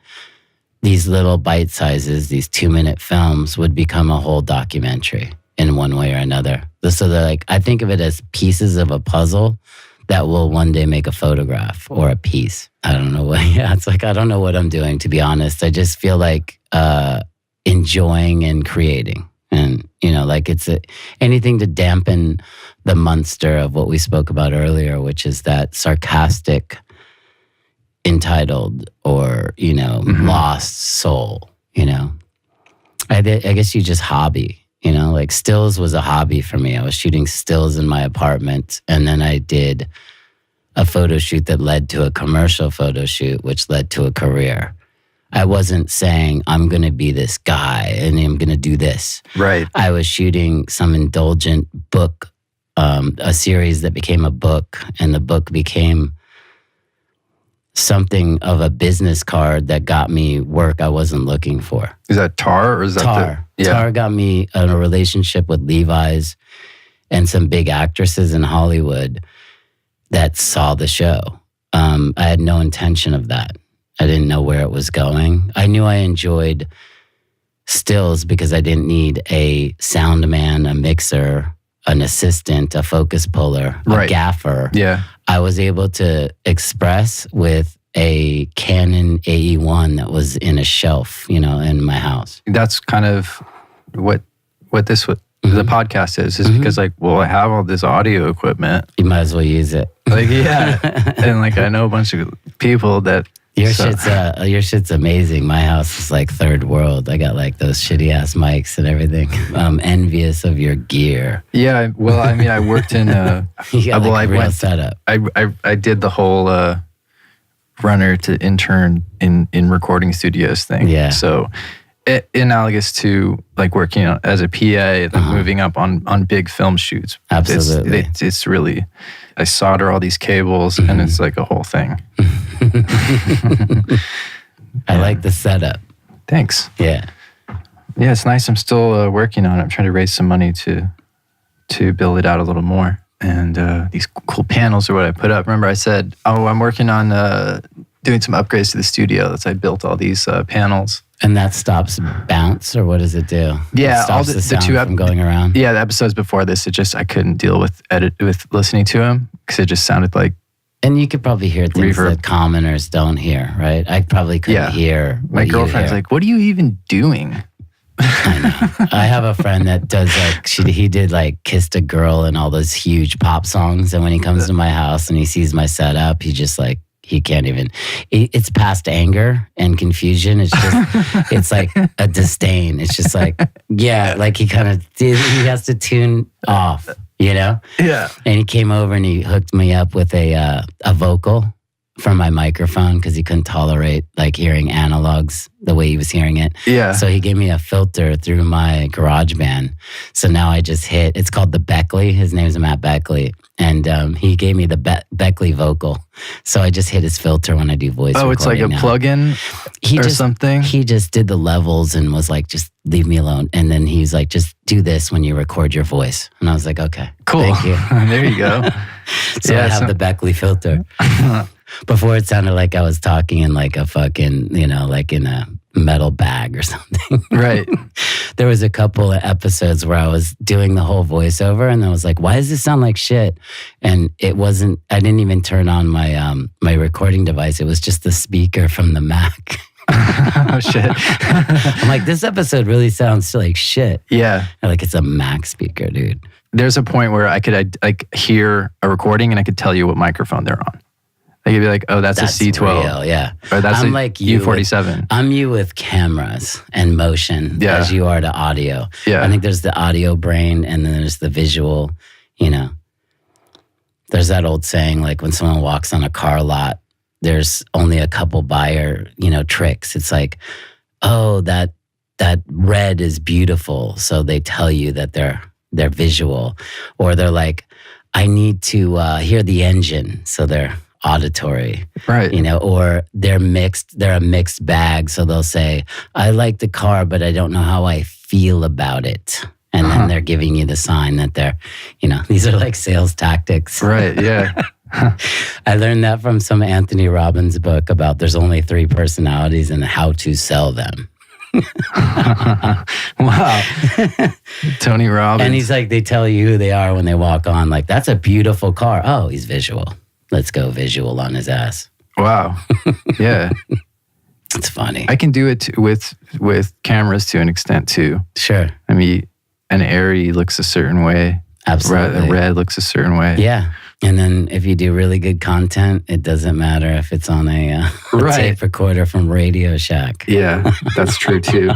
these little bite sizes, these 2-minute films would become a whole documentary in one way or another. So they're like, I think of it as pieces of a puzzle that will one day make a photograph or a piece. I don't know what, it's like, I don't know what I'm doing, to be honest. I just feel like enjoying and creating. And, you know, like it's anything to dampen the monster of what we spoke about earlier, which is that sarcastic, entitled, or, you know, lost soul, you know. I guess you just hobby, like stills was a hobby for me. I was shooting stills in my apartment, and then I did a photo shoot that led to a commercial photo shoot, which led to a career. I wasn't saying I'm going to be this guy and I'm going to do this. Right. I was shooting some indulgent book, a series that became a book, and the book became something of a business card that got me work I wasn't looking for. Is that Tar or is that Tar? Tar got me in a relationship with Levi's and some big actresses in Hollywood that saw the show. I had no intention of that. I didn't know where it was going. I knew I enjoyed stills because I didn't need a sound man, a mixer, an assistant, a focus puller, a gaffer. Yeah. I was able to express with a Canon AE1 that was in a shelf, in my house. That's kind of what this the podcast is because I have all this audio equipment. You might as well use it. And I know a bunch of people that your shit's amazing. My house is like third world. I got those shitty ass mics and everything. I'm envious of your gear. Yeah, well, I worked in you got real setup. I did the whole runner to intern in recording studios thing. Yeah. So analogous to working as a PA, moving up on big film shoots. Absolutely. It's really, I solder all these cables and it's like a whole thing. I like the setup. Thanks. Yeah. Yeah, it's nice. I'm still working on it. I'm trying to raise some money to build it out a little more. And these cool panels are what I put up. Remember I said, I'm working on doing some upgrades to the studio. That's I built all these panels. And that stops bounce, or what does it do? Yeah, it stops all the sound from going around. Yeah, the episodes before this, I couldn't deal with listening to them because it just sounded like. And you could probably hear things that commoners don't hear, right? I probably couldn't hear. My girlfriend's like, "What are you even doing?" I know. I have a friend that does he did Kissed a Girl and all those huge pop songs, and when he comes to my house and he sees my setup, he just he can't even, it's past anger and confusion. It's just, it's like a disdain. It's just he has to tune off, Yeah. And he came over and he hooked me up with a vocal from my microphone because he couldn't tolerate hearing analogs the way he was hearing it. Yeah. So he gave me a filter through my GarageBand. So now I just it's called the Beckley. His name's Matt Beckley. And he gave me the Beckley vocal. So I just hit his filter when I do voice recording. It's like a plug-in something? He just did the levels and was like, just leave me alone. And then he's like, just do this when you record your voice. And I was like, okay. Cool. Thank you. There you go. So I have the Beckley filter. Before it sounded like I was talking in a fucking, in a metal bag or something. Right. There was a couple of episodes where I was doing the whole voiceover and I was like, why does this sound like shit? And it wasn't, I didn't even turn on my my recording device. It was just the speaker from the Mac. Oh, shit. I'm like, this episode really sounds like shit. Yeah. It's a Mac speaker, dude. There's a point where I could hear a recording and I could tell you what microphone they're on. They could be like, oh, that's a C12. Real, yeah. Or that's I'm a U47. I'm you with cameras and motion as you are to audio. Yeah. I think there's the audio brain and then there's the visual, There's that old saying, when someone walks on a car lot, there's only a couple buyer, tricks. It's like, oh, that red is beautiful. So they tell you that they're visual. Or they're like, I need to hear the engine. So they're auditory, right? Or they're a mixed bag. So they'll say, I like the car, but I don't know how I feel about it. And then they're giving you the sign that they're, these are sales tactics. Right, yeah. I learned that from some Anthony Robbins book about there's only 3 personalities and how to sell them. Wow. Tony Robbins. And he's they tell you who they are when they walk on. That's a beautiful car. Oh, he's visual. Let's go visual on his ass. Wow. Yeah. It's funny. I can do it with cameras to an extent too. Sure. I mean, an Airy looks a certain way. Absolutely. A red looks a certain way. Yeah. And then if you do really good content, it doesn't matter if it's on a tape recorder from Radio Shack. Yeah, that's true too.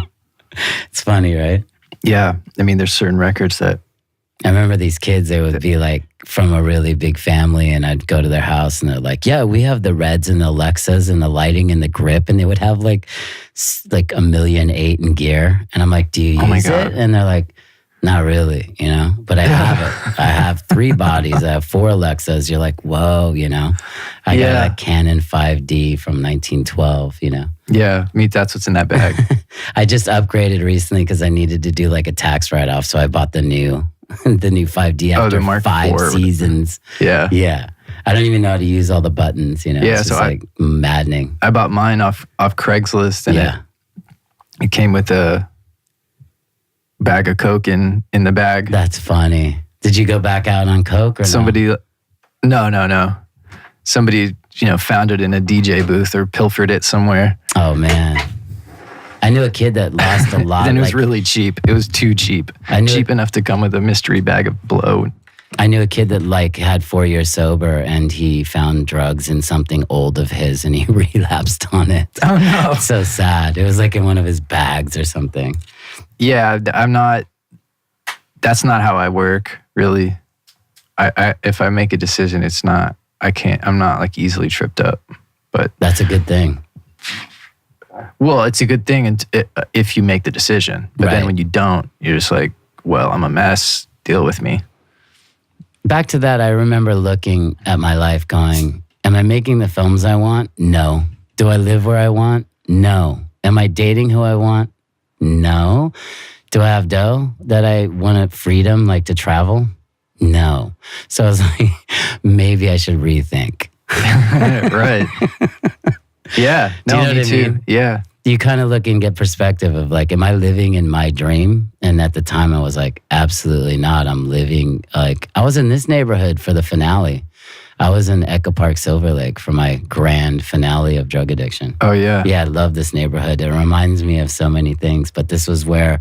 It's funny, right? Yeah. I mean, there's certain records that... I remember these kids, they would be like from a really big family, and I'd go to their house and they're like, yeah, we have the Reds and the Alexas and the lighting and the grip. And they would have like $1.8 million in gear. And I'm like, do you use it? And they're like, not really, you know, but I have it. I have 3 bodies. I have 4 Alexas. You're like, whoa, you know, I got a Canon 5D from 1912, you know. Yeah, that's what's in that bag. I just upgraded recently because I needed to do like a tax write-off. So I bought the new 5D after 5 seasons. Yeah. Yeah. I don't even know how to use all the buttons, you know. Yeah, it's just like maddening. I bought mine off Craigslist, and it came with a bag of Coke in the bag. That's funny. Did you go back out on Coke or somebody? No. Somebody, found it in a DJ booth or pilfered it somewhere. Oh man. I knew a kid that lost a lot. And it was really cheap. It was too cheap. Cheap enough to come with a mystery bag of blow. I knew a kid that had 4 years sober, and he found drugs in something old of his, and he relapsed on it. Oh no. It's so sad. It was like in one of his bags or something. Yeah, that's not how I work, really. If I make a decision, I'm not like easily tripped up, but. That's a good thing. Well, it's a good thing if you make the decision. But then when you don't, you're just like, well, I'm a mess. Deal with me. Back to that, I remember looking at my life going, am I making the films I want? No. Do I live where I want? No. Am I dating who I want? No. Do I have dough that I want freedom, like to travel? No. So I was like, maybe I should rethink. Right. Yeah. No, me too. Mean? Yeah. You kind of look and get perspective of like, am I living in my dream? And at the time I was like, absolutely not. I'm living I was in this neighborhood for the finale. I was in Echo Park, Silver Lake for my grand finale of drug addiction. Oh yeah. Yeah, I love this neighborhood. It reminds me of so many things, but this is where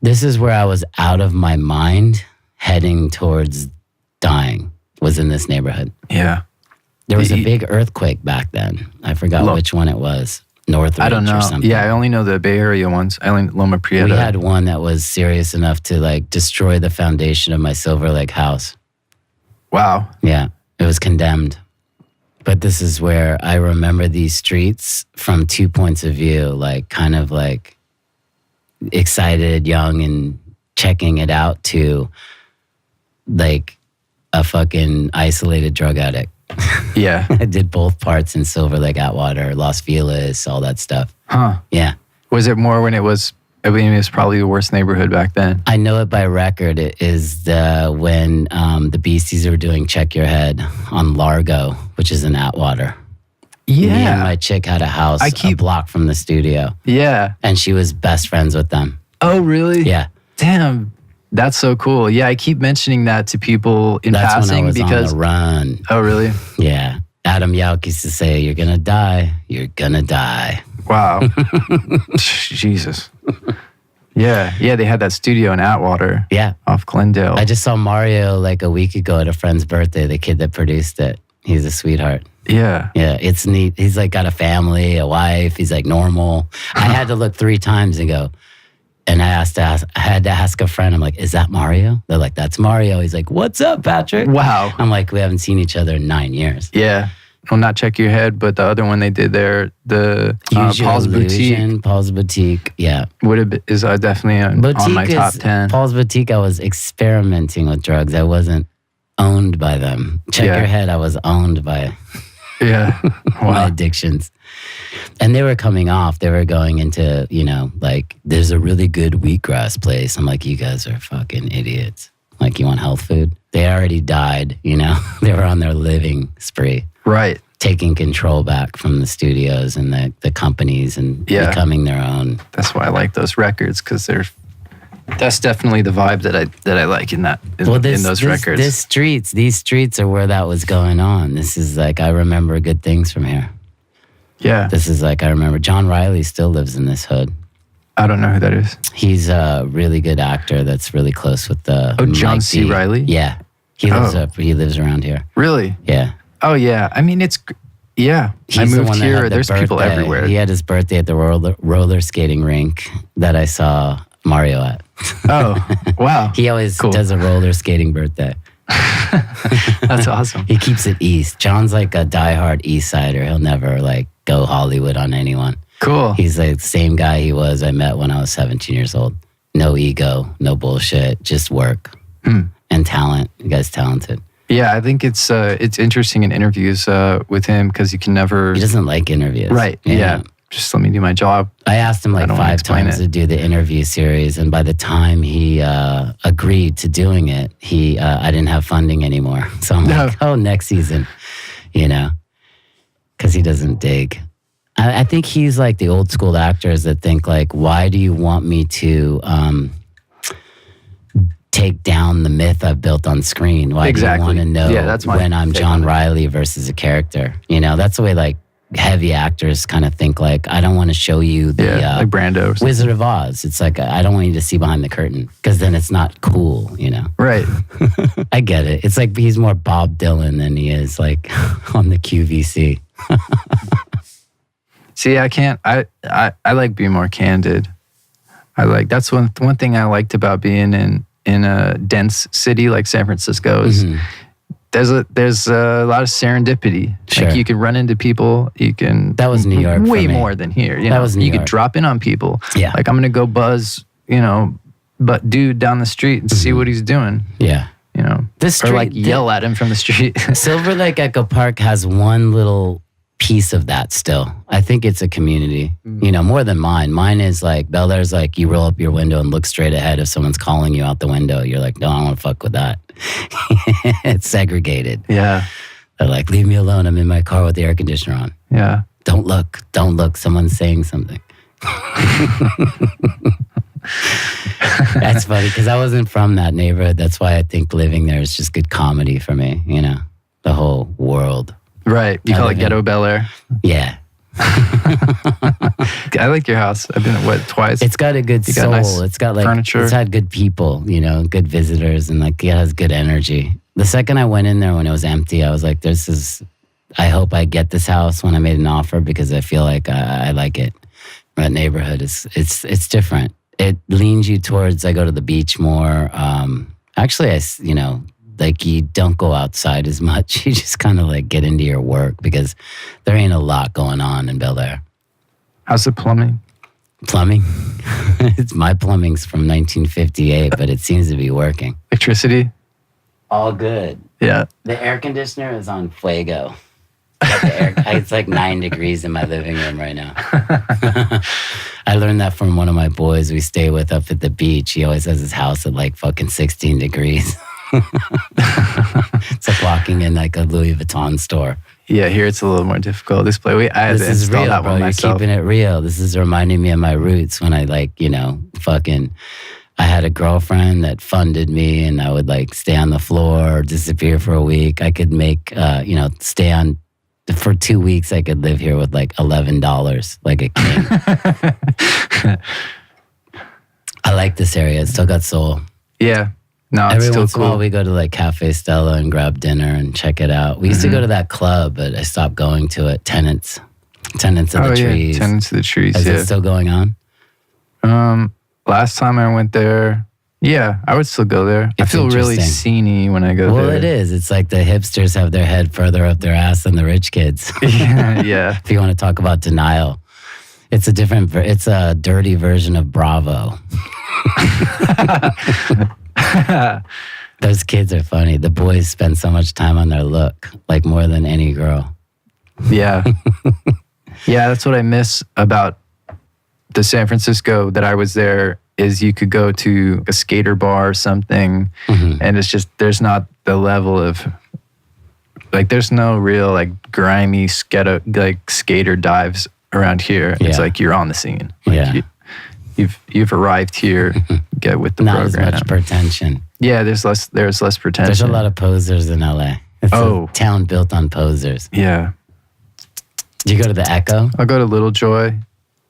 I was out of my mind heading towards dying, was in this neighborhood. Yeah. There was a big earthquake back then. I forgot which one it was. Northridge I don't know. Or something. Yeah, I only know the Bay Area ones. I only Loma Prieta. We had one that was serious enough to destroy the foundation of my Silver Lake house. Wow. Yeah, it was condemned. But this is where I remember these streets from 2 points of view, kind of excited, young, and checking it out to a fucking isolated drug addict. Yeah. I did both parts in Silver Lake, Atwater, Los Feliz, all that stuff. Huh. Yeah. Was it more when it was probably the worst neighborhood back then? I know it by record. It is when the Beasties were doing Check Your Head on Largo, which is in Atwater. Yeah. Me and my chick had a house a block from the studio. Yeah. And she was best friends with them. Oh, really? Yeah. Damn. That's so cool. Yeah, I keep mentioning that to people in passing when I was because on the run. Oh, really? Yeah. Adam Yauch used to say, "You're gonna die. You're gonna die." Wow. Jesus. Yeah. They had that studio in Atwater. Yeah. Off Glendale. I just saw Mario a week ago at a friend's birthday. The kid that produced it. He's a sweetheart. Yeah. Yeah, it's neat. He's got a family, a wife. He's normal. I had to look 3 times and go. And I had to ask a friend, I'm like, is that Mario? They're like, that's Mario. He's like, what's up, Patrick? Wow. I'm like, we haven't seen each other in 9 years. Yeah. Well, not Check Your Head, but the other one they did there, the Paul's Boutique. Paul's Boutique, yeah. Is definitely on my top 10. Paul's Boutique, I was experimenting with drugs. I wasn't owned by them. Check Your Head, I was owned by my addictions. And they were coming off. They were going into, there's a really good wheatgrass place. I'm like, you guys are fucking idiots. You want health food? They already died, They were on their living spree. Right. Taking control back from the studios and the companies and becoming their own. That's why I like those records, because that's definitely the vibe that I like in those records. These streets are where that was going on. This is I remember good things from here. Yeah. This is I remember John Riley still lives in this hood. I don't know who that is. He's a really good actor that's really close with the John C. Reilly? Yeah. He lives around here. Really? Yeah. Oh yeah. I mean, Yeah, I He's the moved one that here. had the There's people birthday. everywhere. He had his birthday at the roller skating rink that I saw Mario at. Oh, wow. He always does a roller skating birthday. That's awesome. He keeps it east. John's like a diehard East Sider. He'll never like go Hollywood on anyone. Cool. He's like the same guy I met when I was 17 years old. No ego, no bullshit, just work and talent. You guy's talented. Yeah, I think it's interesting in interviews with him because you can never. He doesn't like interviews. Right. Yeah. Just let me do my job. I asked him like 5 times to do the interview series, and by the time he agreed to doing it, I didn't have funding anymore. So I'm like, oh, next season, because he doesn't dig. I think he's like the old school actors that think like, why do you want me to take down the myth I've built on screen? Why do you want to know when I'm John Riley versus a character? That's the way like heavy actors kind of think like, I don't want to show you the like Brando Wizard of Oz. It's like, I don't want you to see behind the curtain because then it's not cool, Right. I get it. It's like he's more Bob Dylan than he is like on the QVC. See, I can't. I like being more candid. That's one thing I liked about being in a dense city like San Francisco is there's a lot of serendipity. Sure. Like you can run into people. You can. That was New York. Way more than here. That was New You York. could drop in on people. Yeah. Like I'm gonna go buzz. But dude down the street and see what he's doing. Yeah. This street, or like yell at him from the street. Silver Lake Echo Park has one little piece of that still. I think it's a community, more than mine. Mine is like, Bel Air's like, you roll up your window and look straight ahead. If someone's calling you out the window, you're like, no, I don't want to fuck with that. It's segregated. Yeah. They're like, leave me alone. I'm in my car with the air conditioner on. Yeah. Don't look. Someone's saying something. That's funny because I wasn't from that neighborhood. That's why I think living there is just good comedy for me, the whole world. Right. You call it Ghetto Bel Air? Yeah. I like your house. I've been twice. It's got a good soul. Nice it's got like furniture. It's had good people, good visitors, and like it has good energy. The second I went in there when it was empty, I was like, I hope I get this house when I made an offer because I feel like I like it. That neighborhood it's different. It leans you towards, I go to the beach more. Actually, like you don't go outside as much. You just kind of like get into your work because there ain't a lot going on in Bel Air. How's the plumbing? Plumbing? My plumbing's from 1958, but it seems to be working. Electricity? All good. Yeah. The air conditioner is on fuego. It's like 9 degrees in my living room right now. I learned that from one of my boys we stay with up at the beach. He always has his house at like fucking 16 degrees. It's like walking in like a Louis Vuitton store. Yeah, here it's a little more difficult. This is real, that bro. one You're myself. keeping it real. This is reminding me of my roots when I I had a girlfriend that funded me and I would like stay on the floor or disappear for a week. I could make, stay on for 2 weeks. I could live here with like $11, like a king. I like this area. It's still got soul. Yeah. No, it's Every still once in a while cool. we go to like Cafe Stella and grab dinner and check it out. We used to go to that club, but I stopped going to it. Tenants of the Trees. Tenants of the Trees. Is it still going on? Last time I went there, yeah, I would still go there. I It's feel really interesting. sceney when I go there. Well, it is. It's like the hipsters have their head further up their ass than the rich kids. Yeah. If you want to talk about denial, it's a dirty version of Bravo. Those kids are funny. The boys spend so much time on their look, like more than any girl. Yeah. Yeah, that's what I miss about the San Francisco that I was there is you could go to a skater bar or something and it's just, there's not the level of, like there's no real like grimy skater dives around here. Yeah. It's like you're on the scene. Like Yeah. You've arrived here, get with the Not program. as much pretension. Yeah, there's less pretension. There's a lot of posers in LA. It's a town built on posers. Yeah. Do you go to the Echo? I'll go to Little Joy.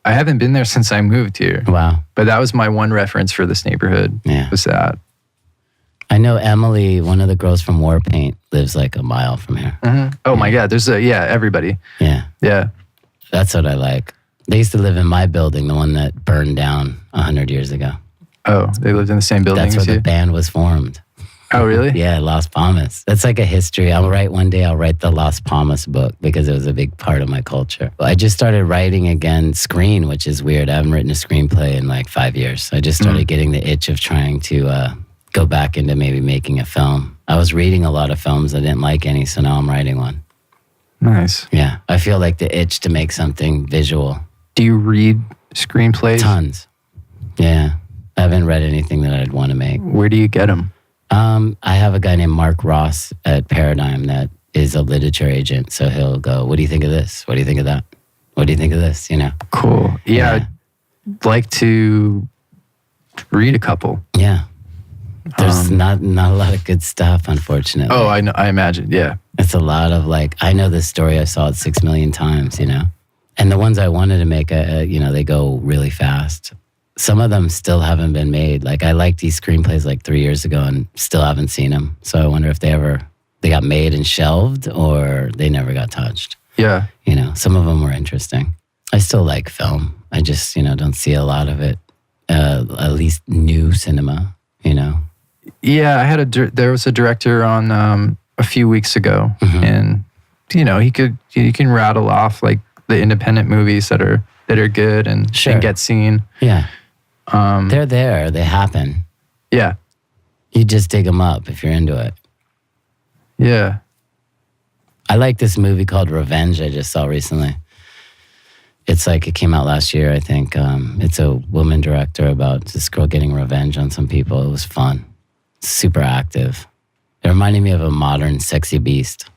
I haven't been there since I moved here. Wow. But that was my one reference for this neighborhood. Yeah. Was that. I know Emily, one of the girls from Warpaint, lives like a mile from here. Mm-hmm. Oh my God, there's everybody. Yeah. Yeah. That's what I like. They used to live in my building, the one that burned down 100 years ago. Oh, they lived in the same building That's as where you? the band was formed. Oh, really? Yeah, Las Palmas. That's like a history. One day I'll write the Las Palmas book because it was a big part of my culture. I just started writing again screen, which is weird. I haven't written a screenplay in like 5 years. I just started getting the itch of trying to go back into maybe making a film. I was reading a lot of films. I didn't like any, so now I'm writing one. Nice. Yeah, I feel like the itch to make something visual. Do you read screenplays? Tons. Yeah, I haven't read anything that I'd want to make. Where do you get them? I have a guy named Mark Ross at Paradigm that is a literature agent. So he'll go, what do you think of this? What do you think of that? What do you think of this? You know? Cool. Yeah. I'd like to read a couple. Yeah. There's not a lot of good stuff, unfortunately. Oh, I know. I imagine. Yeah. It's a lot of like, I know this story. I saw it 6 million times, you know? And the ones I wanted to make, they go really fast. Some of them still haven't been made. Like I liked these screenplays like 3 years ago and still haven't seen them. So I wonder if they got made and shelved or they never got touched. Yeah. You know, some of them were interesting. I still like film. I just, don't see a lot of it, at least new cinema, you know? Yeah, there was a director on a few weeks ago and, he can rattle off like the independent movies that are good and get seen. Yeah. They're there. They happen. Yeah. You just dig them up if you're into it. Yeah. I like this movie called Revenge I just saw recently. It's like, it came out last year, I think. It's a woman director about this girl getting revenge on some people. It was fun. Super active. It reminded me of a modern Sexy Beast.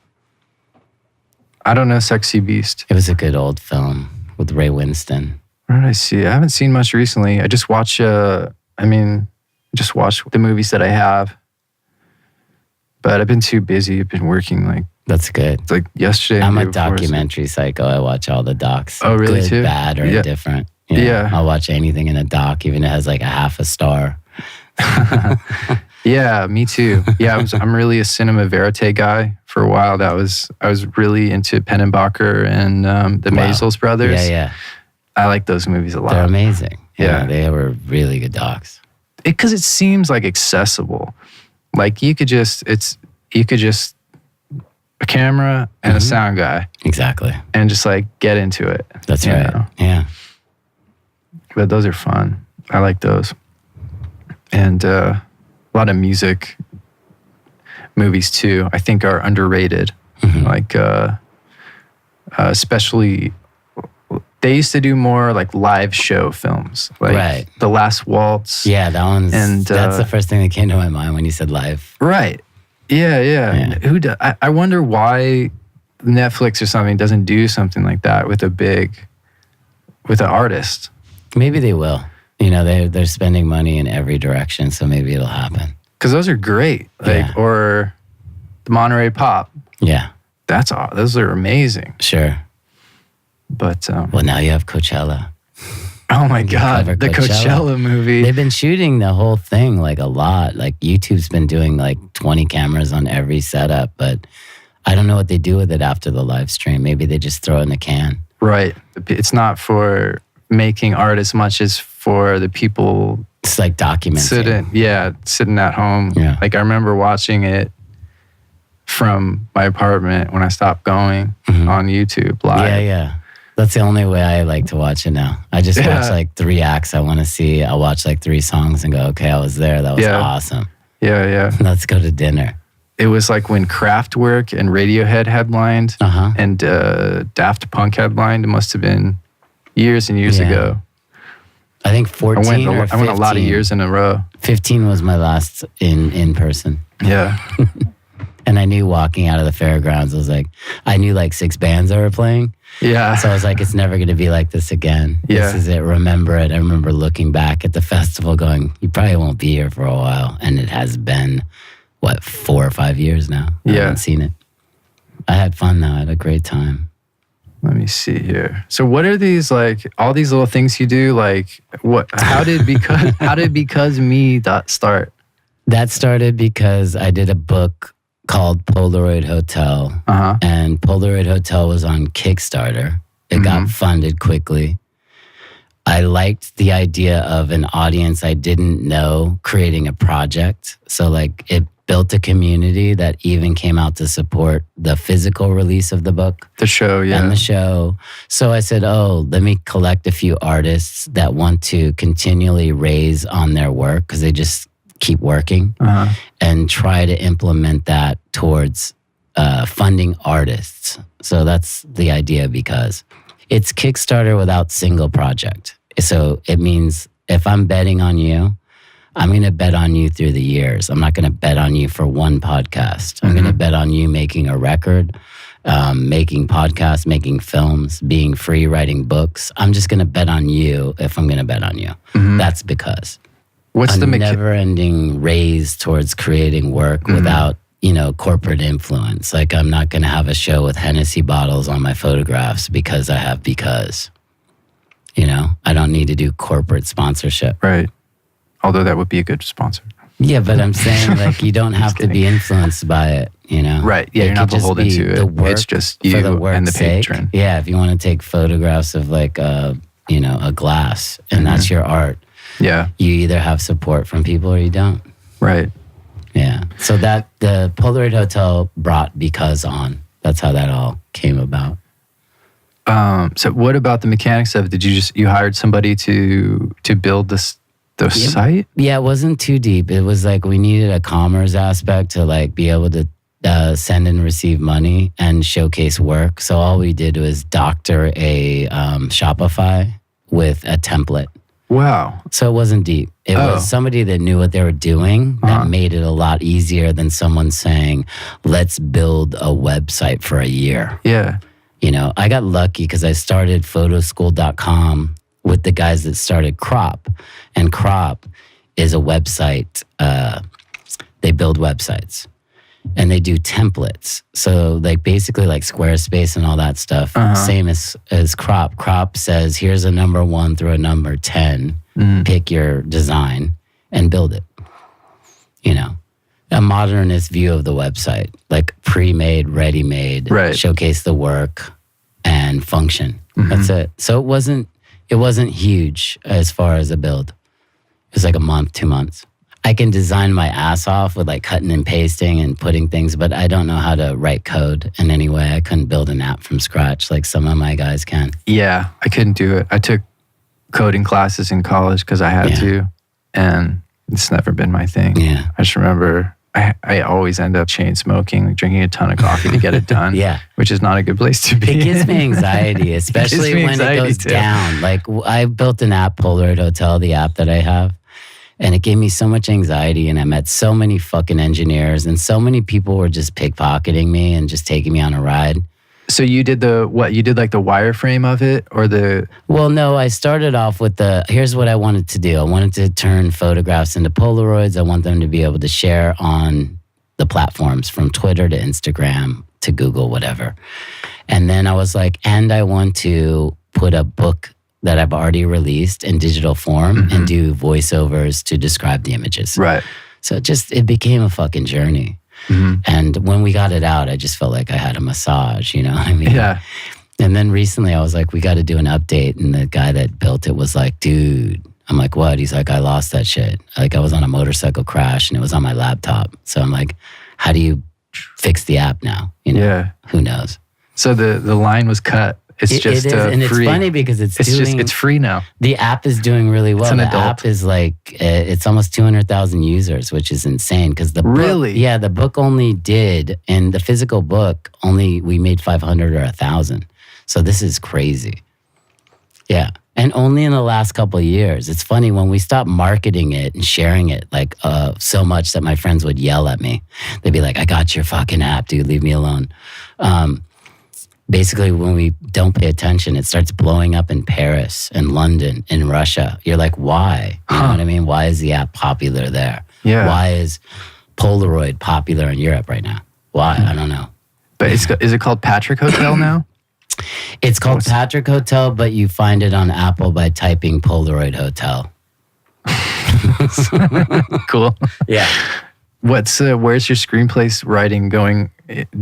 I don't know Sexy Beast. It was a good old film with Ray Winston. Where did I see it? I haven't seen much recently. I just watch, the movies that I have. But I've been too busy. I've been working like... That's good. It's like yesterday. I'm a documentary psycho. I watch all the docs. Oh, really? Good, too? bad, or indifferent. You know, Yeah. I'll watch anything in a doc, even if it has like a half a star. Yeah, me too. Yeah, I'm really a cinema verite guy. For a while, I was really into Pennebaker and the Maysles brothers. Yeah, yeah. I like those movies a lot. They're amazing. Yeah. They were really good docs. Because it seems like accessible. Like you could just a camera and a sound guy. Exactly. And just like get into it. That's right. know? Yeah. But those are fun. I like those. And a lot of music movies too, I think are underrated. Like especially they used to do more like live show films. Like The Last Waltz. Yeah, that one's that's the first thing that came to my mind when you said live. Right. Yeah. I wonder why Netflix or something doesn't do something like that with an artist. Maybe they will. They're spending money in every direction, so maybe it'll happen. Because those are great. Or the Monterey Pop. Yeah. Those are amazing. Sure. But well, now you have Coachella. Oh my God, the Coachella movie. They've been shooting the whole thing like a lot. Like YouTube's been doing like 20 cameras on every setup, but I don't know what they do with it after the live stream. Maybe they just throw it in a can. Right. It's not for making art as much as for the people. It's like documenting. Sitting at home. Yeah. Like I remember watching it from my apartment when I stopped going on YouTube live. Yeah. That's the only way I like to watch it now. I just watch like 3 acts I want to see. I'll watch like 3 songs and go, okay, I was there. That was awesome. Yeah. Let's go to dinner. It was like when Kraftwerk and Radiohead headlined and Daft Punk headlined. It must have been years and years ago. I think 14 or 15. I went a lot of years in a row. 15 was my last in person. Yeah. And I knew walking out of the fairgrounds, I knew like 6 bands that were playing. Yeah. So I was like, it's never going to be like this again. Yeah. This is it. Remember it. I remember looking back at the festival going, you probably won't be here for a while. And it has been, 4 or 5 years now. I haven't seen it. I had fun though. I had a great time. Let me see here. So what are these like, all these little things you do? Like how did Because Me start? That started because I did a book called Polaroid Hotel. And Polaroid Hotel was on Kickstarter. It got funded quickly. I liked the idea of an audience I didn't know creating a project. So like it built a community that even came out to support the physical release of the book. The show, yeah. And the show. So I said, let me collect a few artists that want to continually raise on their work because they just keep working and try to implement that towards funding artists. So that's the idea because it's Kickstarter without single project. So it means if I'm betting on you, I'm going to bet on you through the years. I'm not going to bet on you for one podcast. I'm going to bet on you making a record, making podcasts, making films, being free, writing books. I'm just going to bet on you if I'm going to bet on you. That's because what's the never-ending raise towards creating work without, corporate influence. Like I'm not going to have a show with Hennessy bottles on my photographs because I don't need to do corporate sponsorship. Right. Although that would be a good sponsor. Yeah, but I'm saying like you don't have to be influenced by it, Right. Yeah, you're not beholden to it. It's just you and the patron. Yeah, if you want to take photographs of like a glass and that's your art. Yeah. You either have support from people or you don't. Right. Yeah. So that the Polaroid Hotel brought Because on. That's how that all came about. So what about the mechanics of it? Did you hired somebody to build the site? Yeah, it wasn't too deep. It was like we needed a commerce aspect to like be able to send and receive money and showcase work. So all we did was doctor a Shopify with a template. Wow. So it wasn't deep. It was somebody that knew what they were doing that made it a lot easier than someone saying, let's build a website for a year. Yeah. I got lucky because I started photoschool.com with the guys that started Crop. And Crop is a website. They build websites. And they do templates. So like basically like Squarespace and all that stuff. Same as Crop. Crop says, here's a number 1 through a number 10. Pick your design and build it. A modernist view of the website. Like pre-made, ready-made. Right. Showcase the work and function. That's it. So it wasn't huge as far as a build. It was like a month, 2 months. I can design my ass off with like cutting and pasting and putting things, but I don't know how to write code in any way. I couldn't build an app from scratch like some of my guys can. Yeah, I couldn't do it. I took coding classes in college because I had to, and it's never been my thing. Yeah. I just remember I always end up chain smoking, like drinking a ton of coffee to get it done. Yeah. Which is not a good place to be. It gives me anxiety, especially when it goes down. Like I built an app, Polaroid Hotel, the app that I have. And it gave me so much anxiety, and I met so many fucking engineers, and so many people were just pickpocketing me and just taking me on a ride. So you did you did like the wireframe of it or the... Well, no, I started off with here's what I wanted to do. I wanted to turn photographs into Polaroids. I want them to be able to share on the platforms from Twitter to Instagram to Google, whatever. And then I was like, and I want to put a book that I've already released in digital form and do voiceovers to describe the images. Right. So it became a fucking journey. And when we got it out, I just felt like I had a massage, you know what I mean? Yeah. And then recently I was like, we got to do an update. And the guy that built it was like, dude, I'm like, what? He's like, I lost that shit. Like I was on a motorcycle crash and it was on my laptop. So I'm like, how do you fix the app now? Yeah. Who knows? So the line was cut. It's just it is, and free. It's funny because it's free now. The app is doing really well. The app is like it's almost 200,000 users, which is insane. Because the book only did, and the physical book only we made 500 or 1,000. So this is crazy. Yeah, and only in the last couple of years. It's funny when we stopped marketing it and sharing it like so much that my friends would yell at me. They'd be like, "I got your fucking app, dude. Leave me alone." Basically, when we don't pay attention, it starts blowing up in Paris, in London, in Russia. You're like, why? You know what I mean? Why is the app popular there? Yeah. Why is Polaroid popular in Europe right now? Why? I don't know. But is it called Patrick Hotel now? It's called Patrick Hotel, but you find it on Apple by typing Polaroid Hotel. Cool. Yeah. Where's your screenplay writing going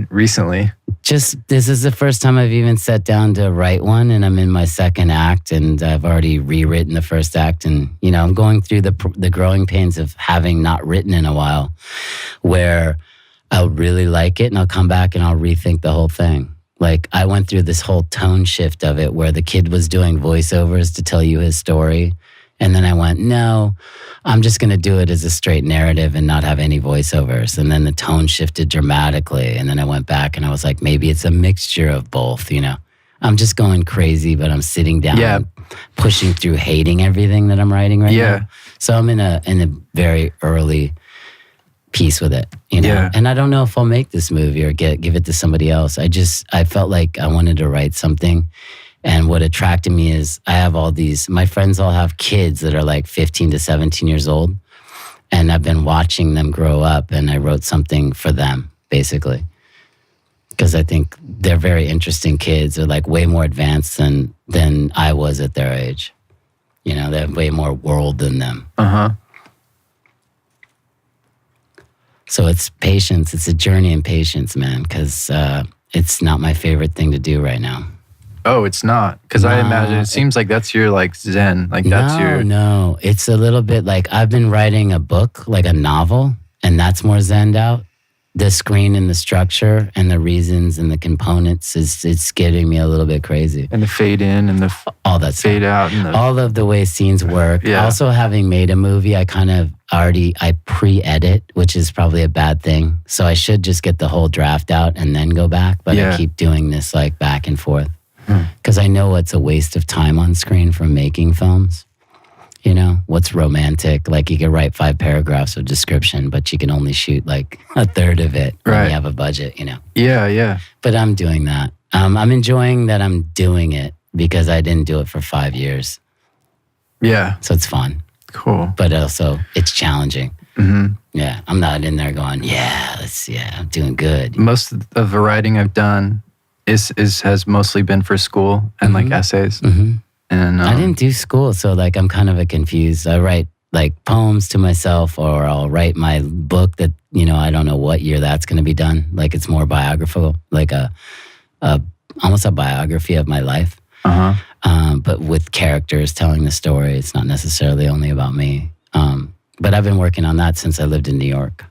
recently? Just, this is the first time I've even sat down to write one, and I'm in my second act, and I've already rewritten the first act, and I'm going through the growing pains of having not written in a while, where I'll really like it and I'll come back and I'll rethink the whole thing. Like, I went through this whole tone shift of it where the kid was doing voiceovers to tell you his story. And then I went, no, I'm just going to do it as a straight narrative and not have any voiceovers. And then the tone shifted dramatically. And then I went back and I was like, maybe it's a mixture of both, I'm just going crazy, but I'm sitting down, pushing through hating everything that I'm writing right now. So I'm in a very early piece with it, And I don't know if I'll make this movie or give it to somebody else. I felt like I wanted to write something. And what attracted me is I have my friends all have kids that are like 15 to 17 years old. And I've been watching them grow up, and I wrote something for them, basically. Because I think they're very interesting kids. They're like way more advanced than I was at their age. They have way more world than them. So it's patience. It's a journey in patience, man, because it's not my favorite thing to do right now. Oh, it's not? Because I imagine it seems like that's your like zen. Like that's your... No. It's a little bit like I've been writing a book, like a novel, and that's more zened out. The screen and the structure and the reasons and the components it's getting me a little bit crazy. And the fade in and the all that fade stuff. Out. And all of the way scenes work. Yeah. Also, having made a movie, I kind of I pre-edit, which is probably a bad thing. So I should just get the whole draft out and then go back. But I keep doing this like back and forth. Because I know it's a waste of time on screen from making films. What's romantic? Like, you could write 5 paragraphs of description, but you can only shoot like a third of it when you have a budget, Yeah. But I'm doing that. I'm enjoying that I'm doing it because I didn't do it for 5 years. Yeah. So it's fun. Cool. But also, it's challenging. Mm-hmm. Yeah. I'm not in there going, I'm doing good. Most of the writing I've done has mostly been for school and like essays. Mm-hmm. And I didn't do school, so like I'm kind of confused. I write like poems to myself, or I'll write my book that I don't know what year that's going to be done. Like, it's more biographical, like almost a biography of my life. But with characters telling the story. It's not necessarily only about me. But I've been working on that since I lived in New York.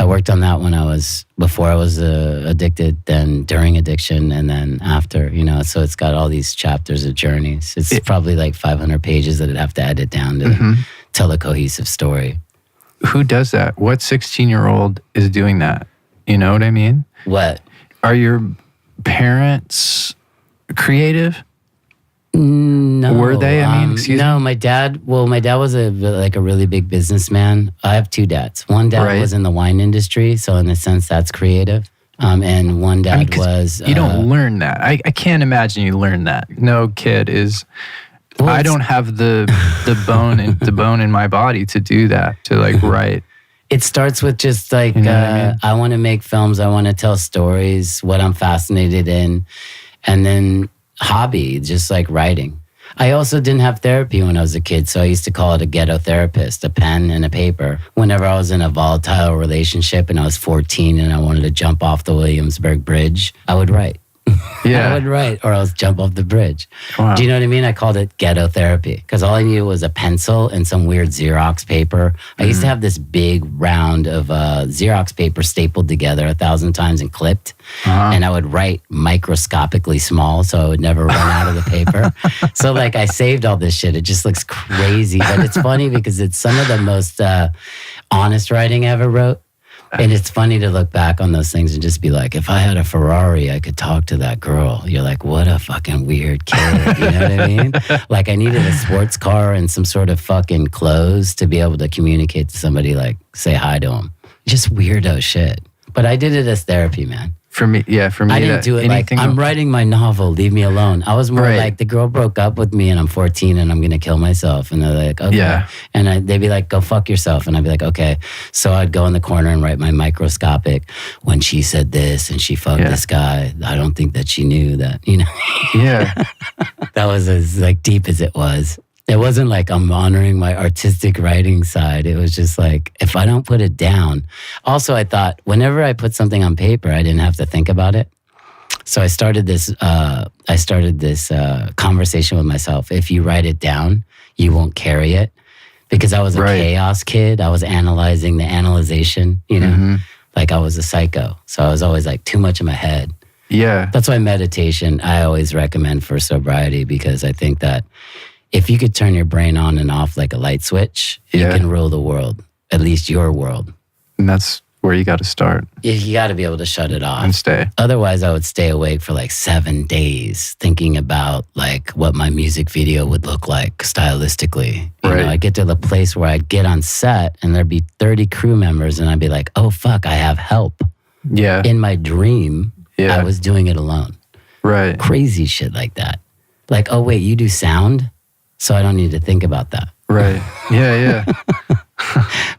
I worked on that before I was addicted, then during addiction, and then after, so it's got all these chapters of journeys. It's probably like 500 pages that I'd have to edit down to tell a cohesive story. Who does that? What 16-year-old is doing that? You know what I mean? What? Are your parents creative? No. Were they? I mean, excuse me? No, my dad was a really big businessman. I have 2 dads. One dad was in the wine industry, so in a sense that's creative. And one dad was... You don't learn that. I can't imagine you learn that. No kid is... Well, I don't have the bone in my body to do that, to like write. It starts with just like, I want to make films. I want to tell stories, what I'm fascinated in. And then hobby, just like writing. I also didn't have therapy when I was a kid, so I used to call it a ghetto therapist, a pen and a paper. Whenever I was in a volatile relationship and I was 14 and I wanted to jump off the Williamsburg Bridge, I would write. Yeah. I would write, or else jump off the bridge. Wow. Do you know what I mean? I called it ghetto therapy because all I needed was a pencil and some weird Xerox paper. I used to have this big round of Xerox paper stapled together 1,000 times and clipped. And I would write microscopically small so I would never run out of the paper. So like I saved all this shit. It just looks crazy. But it's funny because it's some of the most honest writing I ever wrote. And it's funny to look back on those things and just be like, if I had a Ferrari, I could talk to that girl. You're like, what a fucking weird kid. You know what I mean? Like I needed a sports car and some sort of fucking clothes to be able to communicate to somebody, like say hi to them. Just weirdo shit. But I did it as therapy, man. For me, I didn't do it like, I'm writing my novel, leave me alone. I was more like, the girl broke up with me and I'm 14 and I'm going to kill myself. And they're like, okay. Yeah. And they'd be like, go fuck yourself. And I'd be like, okay. So I'd go in the corner and write my microscopic, when she said this and she fucked this guy, I don't think that she knew that, you know? Yeah. That was as like deep as it was. It wasn't like I'm honoring my artistic writing side. It was just like, if I don't put it down. Also, I thought whenever I put something on paper, I didn't have to think about it. So I started this conversation with myself. If you write it down, you won't carry it. Because I was a chaos kid. I was analyzing the analyzation, you know? Like I was a psycho. So I was always like too much in my head. Yeah. That's why meditation I always recommend for sobriety, because I think that if you could turn your brain on and off like a light switch, you can rule the world, at least your world. And that's where you got to start. You got to be able to shut it off. And stay. Otherwise, I would stay awake for like 7 days thinking about like what my music video would look like stylistically. You know, I'd get to the place where I'd get on set and there'd be 30 crew members and I'd be like, oh, fuck, I have help. Yeah. In my dream, I was doing it alone. Right. Crazy shit like that. Like, oh, wait, you do sound? So I don't need to think about that. Right. Yeah.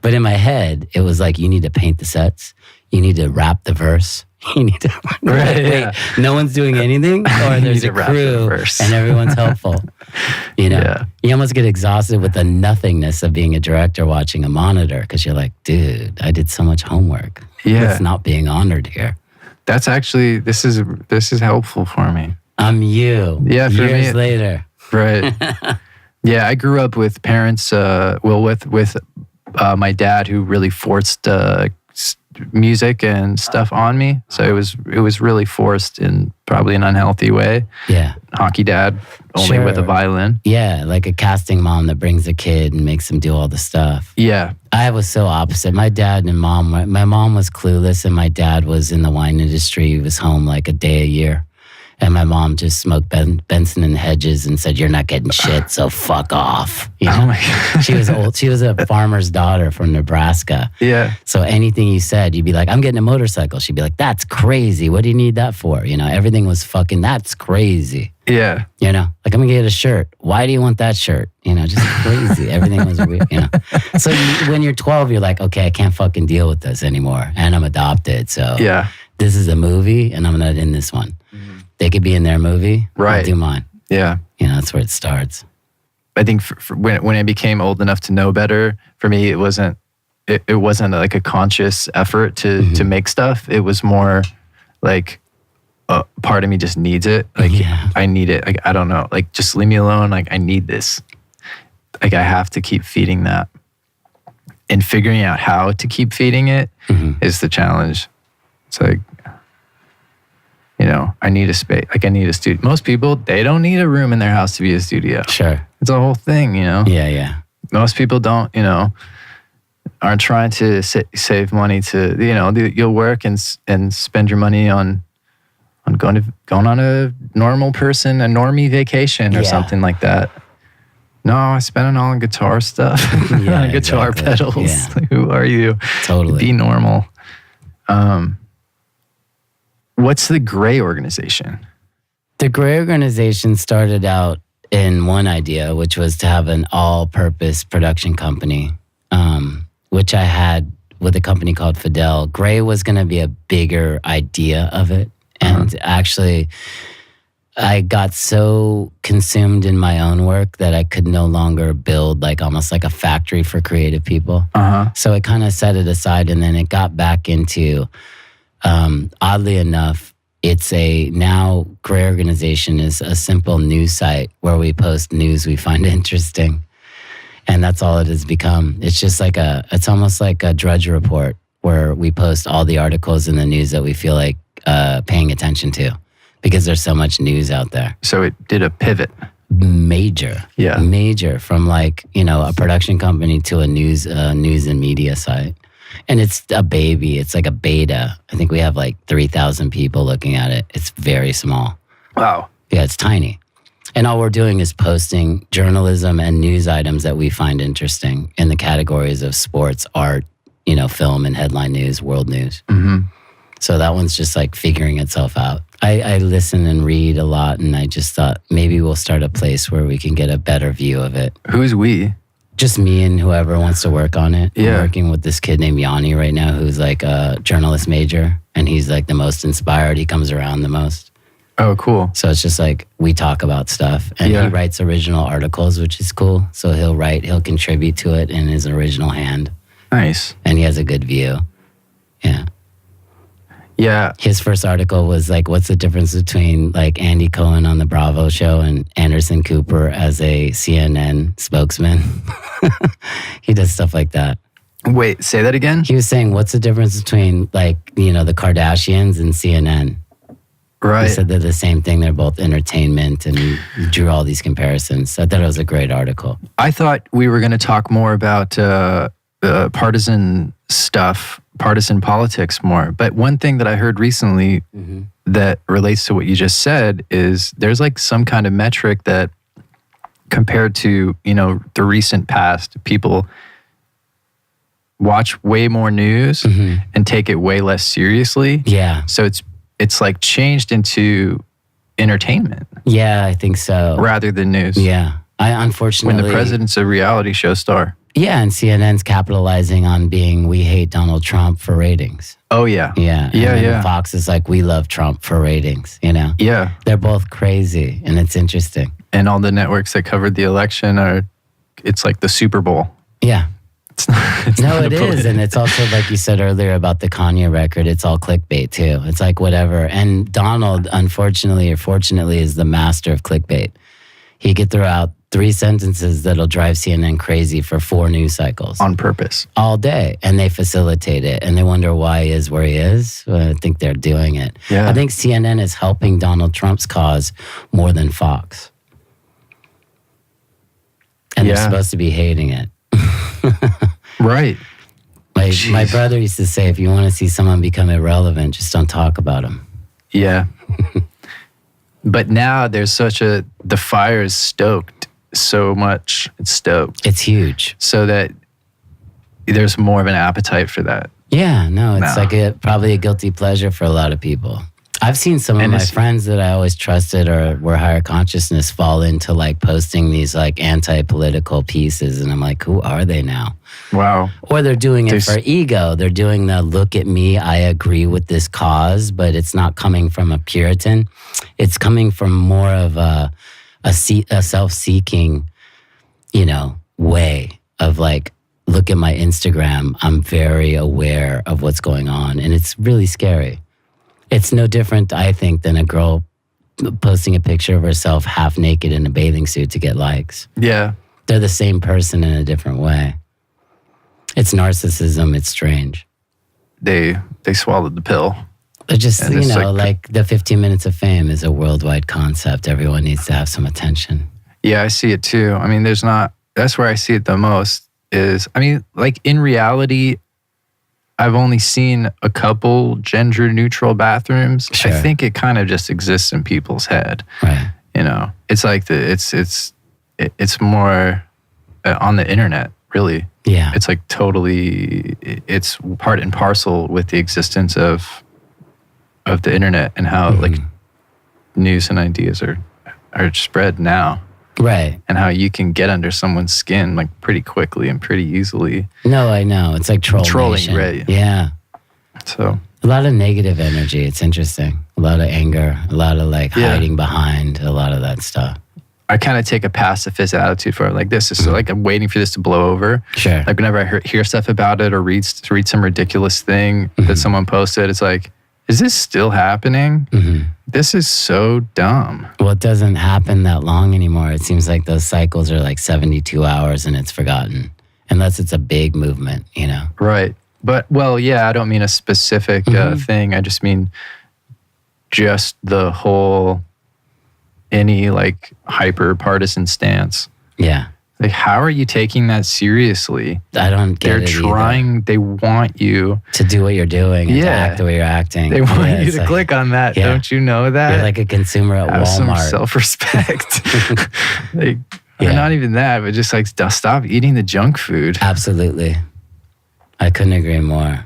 But in my head, it was like, you need to paint the sets. You need to rap the verse. You need to... Wait, no one's doing anything? Or there's a crew and everyone's helpful. You know? Yeah. You almost get exhausted with the nothingness of being a director watching a monitor because you're like, dude, I did so much homework. Yeah. It's not being honored here. That's actually... This is helpful for me. I'm you. Yeah, for years me, later. Right. Yeah, I grew up with parents, with my dad who really forced music and stuff on me. So it was really forced in probably an unhealthy way. Yeah. Hockey dad, only with a violin. Yeah, like a casting mom that brings a kid and makes him do all the stuff. Yeah. I was so opposite. My dad and mom, my mom was clueless and my dad was in the wine industry. He was home like a day a year. And my mom just smoked Benson and Hedges and said, you're not getting shit, so fuck off. You know? Oh my God. She was old. She was a farmer's daughter from Nebraska. Yeah. So anything you said, you'd be like, I'm getting a motorcycle. She'd be like, that's crazy. What do you need that for? You know, everything was fucking, that's crazy. Yeah. You know, like, I'm going to get a shirt. Why do you want that shirt? You know, just crazy. Everything was weird, you know. So when you're 12, you're like, okay, I can't fucking deal with this anymore. And I'm adopted. So this is a movie and I'm not in this one. They could be in their movie. I'll do mine. Yeah. You know, that's where it starts. I think for when I became old enough to know better, for me, it wasn't like a conscious effort to make stuff. It was more like a part of me just needs it. Like I need it. Like, I don't know. Like, just leave me alone. Like, I need this. Like, I have to keep feeding that. And figuring out how to keep feeding it is the challenge. It's like, you know, I need a space. Like, I need a studio. Most people, they don't need a room in their house to be a studio. Sure. It's a whole thing, you know? Yeah. Most people don't, you know, aren't trying to save money to, you know, you'll work and spend your money on going on a normal person, a normie vacation or something like that. No, I spend it all on guitar stuff, on guitar pedals. Yeah. Like, who are you? Totally. Be normal. What's the Gray organization? The Gray organization started out in one idea, which was to have an all-purpose production company, which I had with a company called Fidel. Gray was going to be a bigger idea of it. And actually, I got so consumed in my own work that I could no longer build like almost like a factory for creative people. So I kind of set it aside, and then it got back into... oddly enough, it's now Gray Organization is a simple news site where we post news we find interesting. And that's all it has become. It's just like it's almost like a Drudge Report where we post all the articles in the news that we feel like paying attention to because there's so much news out there. So it did a pivot. Major. Yeah. Major from like, you know, a production company to a news and media site. And it's a baby. It's like a beta. I think we have like 3,000 people looking at it. It's very small. Wow. Yeah, it's tiny. And all we're doing is posting journalism and news items that we find interesting in the categories of sports, art, you know, film and headline news, world news. So that one's just like figuring itself out. I listen and read a lot, and I just thought maybe we'll start a place where we can get a better view of it. Who's we? Just me and whoever wants to work on it. Yeah. I'm working with this kid named Yanni right now who's like a journalist major, and he's like the most inspired. He comes around the most. Oh, cool. So it's just like we talk about stuff, and he writes original articles, which is cool. So he'll contribute to it in his original hand. Nice. And he has a good view. Yeah. Yeah. His first article was like, what's the difference between like Andy Cohen on the Bravo show and Anderson Cooper as a CNN spokesman? He does stuff like that. Wait, say that again? He was saying, what's the difference between like, you know, the Kardashians and CNN? Right. He said they're the same thing. They're both entertainment, and he drew all these comparisons. I thought it was a great article. I thought we were going to talk more about partisan stuff, partisan politics more. But one thing that I heard recently that relates to what you just said is there's like some kind of metric that compared to, you know, the recent past, people watch way more news and take it way less seriously. Yeah. So it's like changed into entertainment. Yeah, I think so. Rather than news. Yeah. I unfortunately... When the president's a reality show star. Yeah, and CNN's capitalizing on being, we hate Donald Trump for ratings. Oh, yeah. Yeah. And Fox is like, we love Trump for ratings, you know? Yeah. They're both crazy, and it's interesting. And all the networks that covered the election it's like the Super Bowl. Yeah. No, it is. And it's also, like you said earlier about the Kanye record, it's all clickbait too. It's like whatever. And Donald, unfortunately or fortunately, is the master of clickbait. He could throw out 3 sentences that'll drive CNN crazy for 4 news cycles. On purpose. All day. And they facilitate it. And they wonder why he is where he is. Well, I think they're doing it. Yeah. I think CNN is helping Donald Trump's cause more than Fox. And they're supposed to be hating it. Right. My brother used to say, if you want to see someone become irrelevant, just don't talk about them. Yeah. But now there's the fire is stoked so much. It's stoked. It's huge. So that there's more of an appetite for that. Yeah, no, it's like probably a guilty pleasure for a lot of people. I've seen some of my friends that I always trusted or were higher consciousness fall into like posting these like anti-political pieces. And I'm like, who are they now? Wow. Or they're doing it for ego. They're doing the look at me, I agree with this cause, but it's not coming from a Puritan. It's coming from more of a self-seeking, you know, way of like, look at my Instagram. I'm very aware of what's going on. And it's really scary. It's no different, I think, than a girl posting a picture of herself half naked in a bathing suit to get likes. Yeah. They're the same person in a different way. It's narcissism. It's strange. They swallowed the pill. They're just, you know, like the 15 minutes of fame is a worldwide concept. Everyone needs to have some attention. Yeah, I see it too. I mean, that's where I see it the most is, I mean, like in reality, I've only seen a couple gender-neutral bathrooms. Sure. I think it kind of just exists in people's head. Right. You know, it's like it's more on the internet, really. Yeah. It's like totally. It's part and parcel with the existence of the internet and how like news and ideas are spread now. Right. And how you can get under someone's skin like pretty quickly and pretty easily. No, I know. It's like trolling, right? Yeah. So a lot of negative energy. It's interesting. A lot of anger. A lot of like hiding behind. A lot of that stuff. I kind of take a pacifist attitude for it. Like this is like I'm waiting for this to blow over. Sure. Like whenever I hear stuff about it or read some ridiculous thing that someone posted, it's like, is this still happening? This is so dumb. Well, it doesn't happen that long anymore. It seems like those cycles are like 72 hours and it's forgotten. Unless it's a big movement, you know? Right. But, well, yeah, I don't mean a specific thing. I just mean just the whole, any like hyper partisan stance. Yeah. Like, how are you taking that seriously? I don't get it. They're trying, either. They want you to do what you're doing and to act the way you're acting. They want you to click on that. Yeah. Don't you know that? You're like a consumer at Have Walmart. Some self-respect. Like, or not even that, but just like stop eating the junk food. Absolutely. I couldn't agree more.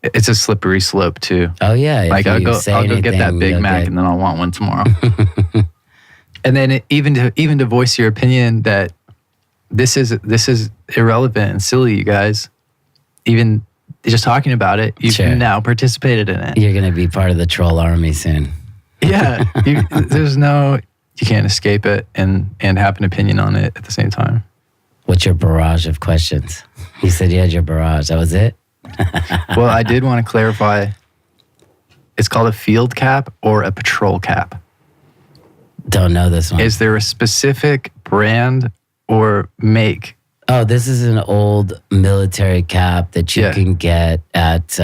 It's a slippery slope too. Oh yeah. Like I'll go get that Big Mac and then I'll want one tomorrow. And then even to voice your opinion that this is irrelevant and silly, you guys. Even just talking about it, you've now participated in it. You're going to be part of the troll army soon. Yeah, you can't escape it and have an opinion on it at the same time. What's your barrage of questions? You said you had your barrage. That was it? Well, I did want to clarify. It's called a field cap or a patrol cap. Don't know this one. Is there a specific brand or make? Oh, this is an old military cap that you can get at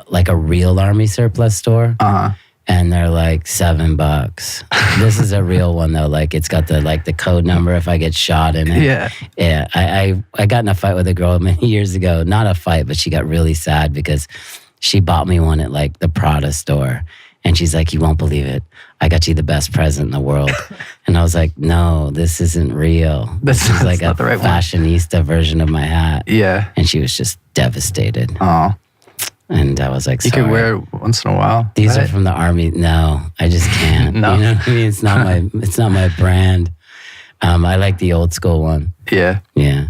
like a real Army surplus store. Uh-huh. And they're like $7. This is a real one though. Like it's got the code number if I get shot in it. Yeah. Yeah. I got in a fight with a girl many years ago. Not a fight, but she got really sad because she bought me one at like the Prada store. And she's like, you won't believe it. I got you the best present in the world. And I was like, no, this isn't real. This is like a right fashionista version of my hat. Yeah. And she was just devastated. Oh. And I was like, sorry. You could wear it once in a while. These are from the Army. No, I just can't. No. You know what I mean? It's not my brand. I like the old school one. Yeah. Yeah.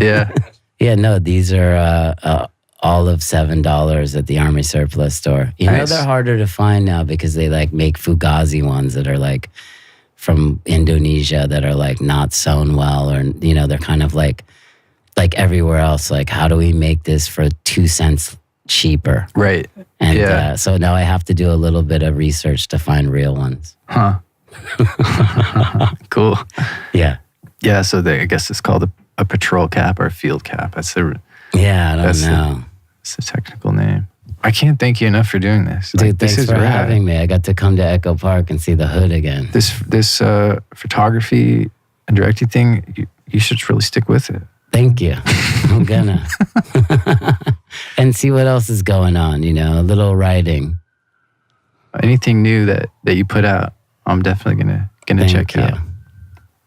Yeah. Yeah, no, these are all of $7 at the Army surplus store. You know, they're harder to find now because they like make Fugazi ones that are like from Indonesia that are like not sewn well, or, you know, they're kind of like everywhere else. Like, how do we make this for 2 cents cheaper? Right. And so now I have to do a little bit of research to find real ones. Huh. Cool. Yeah. Yeah, so I guess it's called a patrol cap or a field cap. That's the Yeah, I don't know. It's the technical name. I can't thank you enough for doing this. Dude, thanks for having me. I got to come to Echo Park and see the hood again. This photography and directing thing, you should really stick with it. Thank you. I'm gonna. And see what else is going on, you know, a little writing. Anything new that you put out, I'm definitely gonna check out.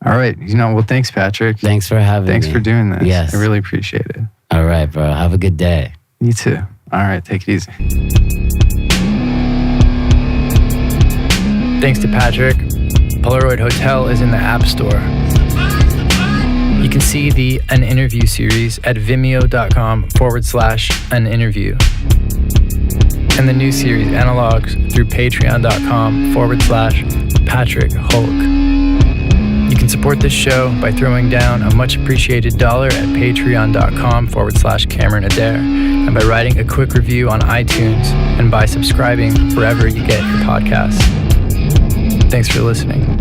All right. Well, thanks, Patrick. Thanks for having me. Thanks for doing this. Yes. I really appreciate it. All right, bro. Have a good day. You too. All right. Take it easy. Thanks to Patrick. Polaroid Hotel is in the App Store. You can see the An Interview series at vimeo.com/aninterview. And the new series Analogs through patreon.com/Patrick Hoelck. You can support this show by throwing down a much appreciated $1 at patreon.com/Cameron Adair, and by writing a quick review on iTunes, and by subscribing wherever you get your podcasts. Thanks for listening.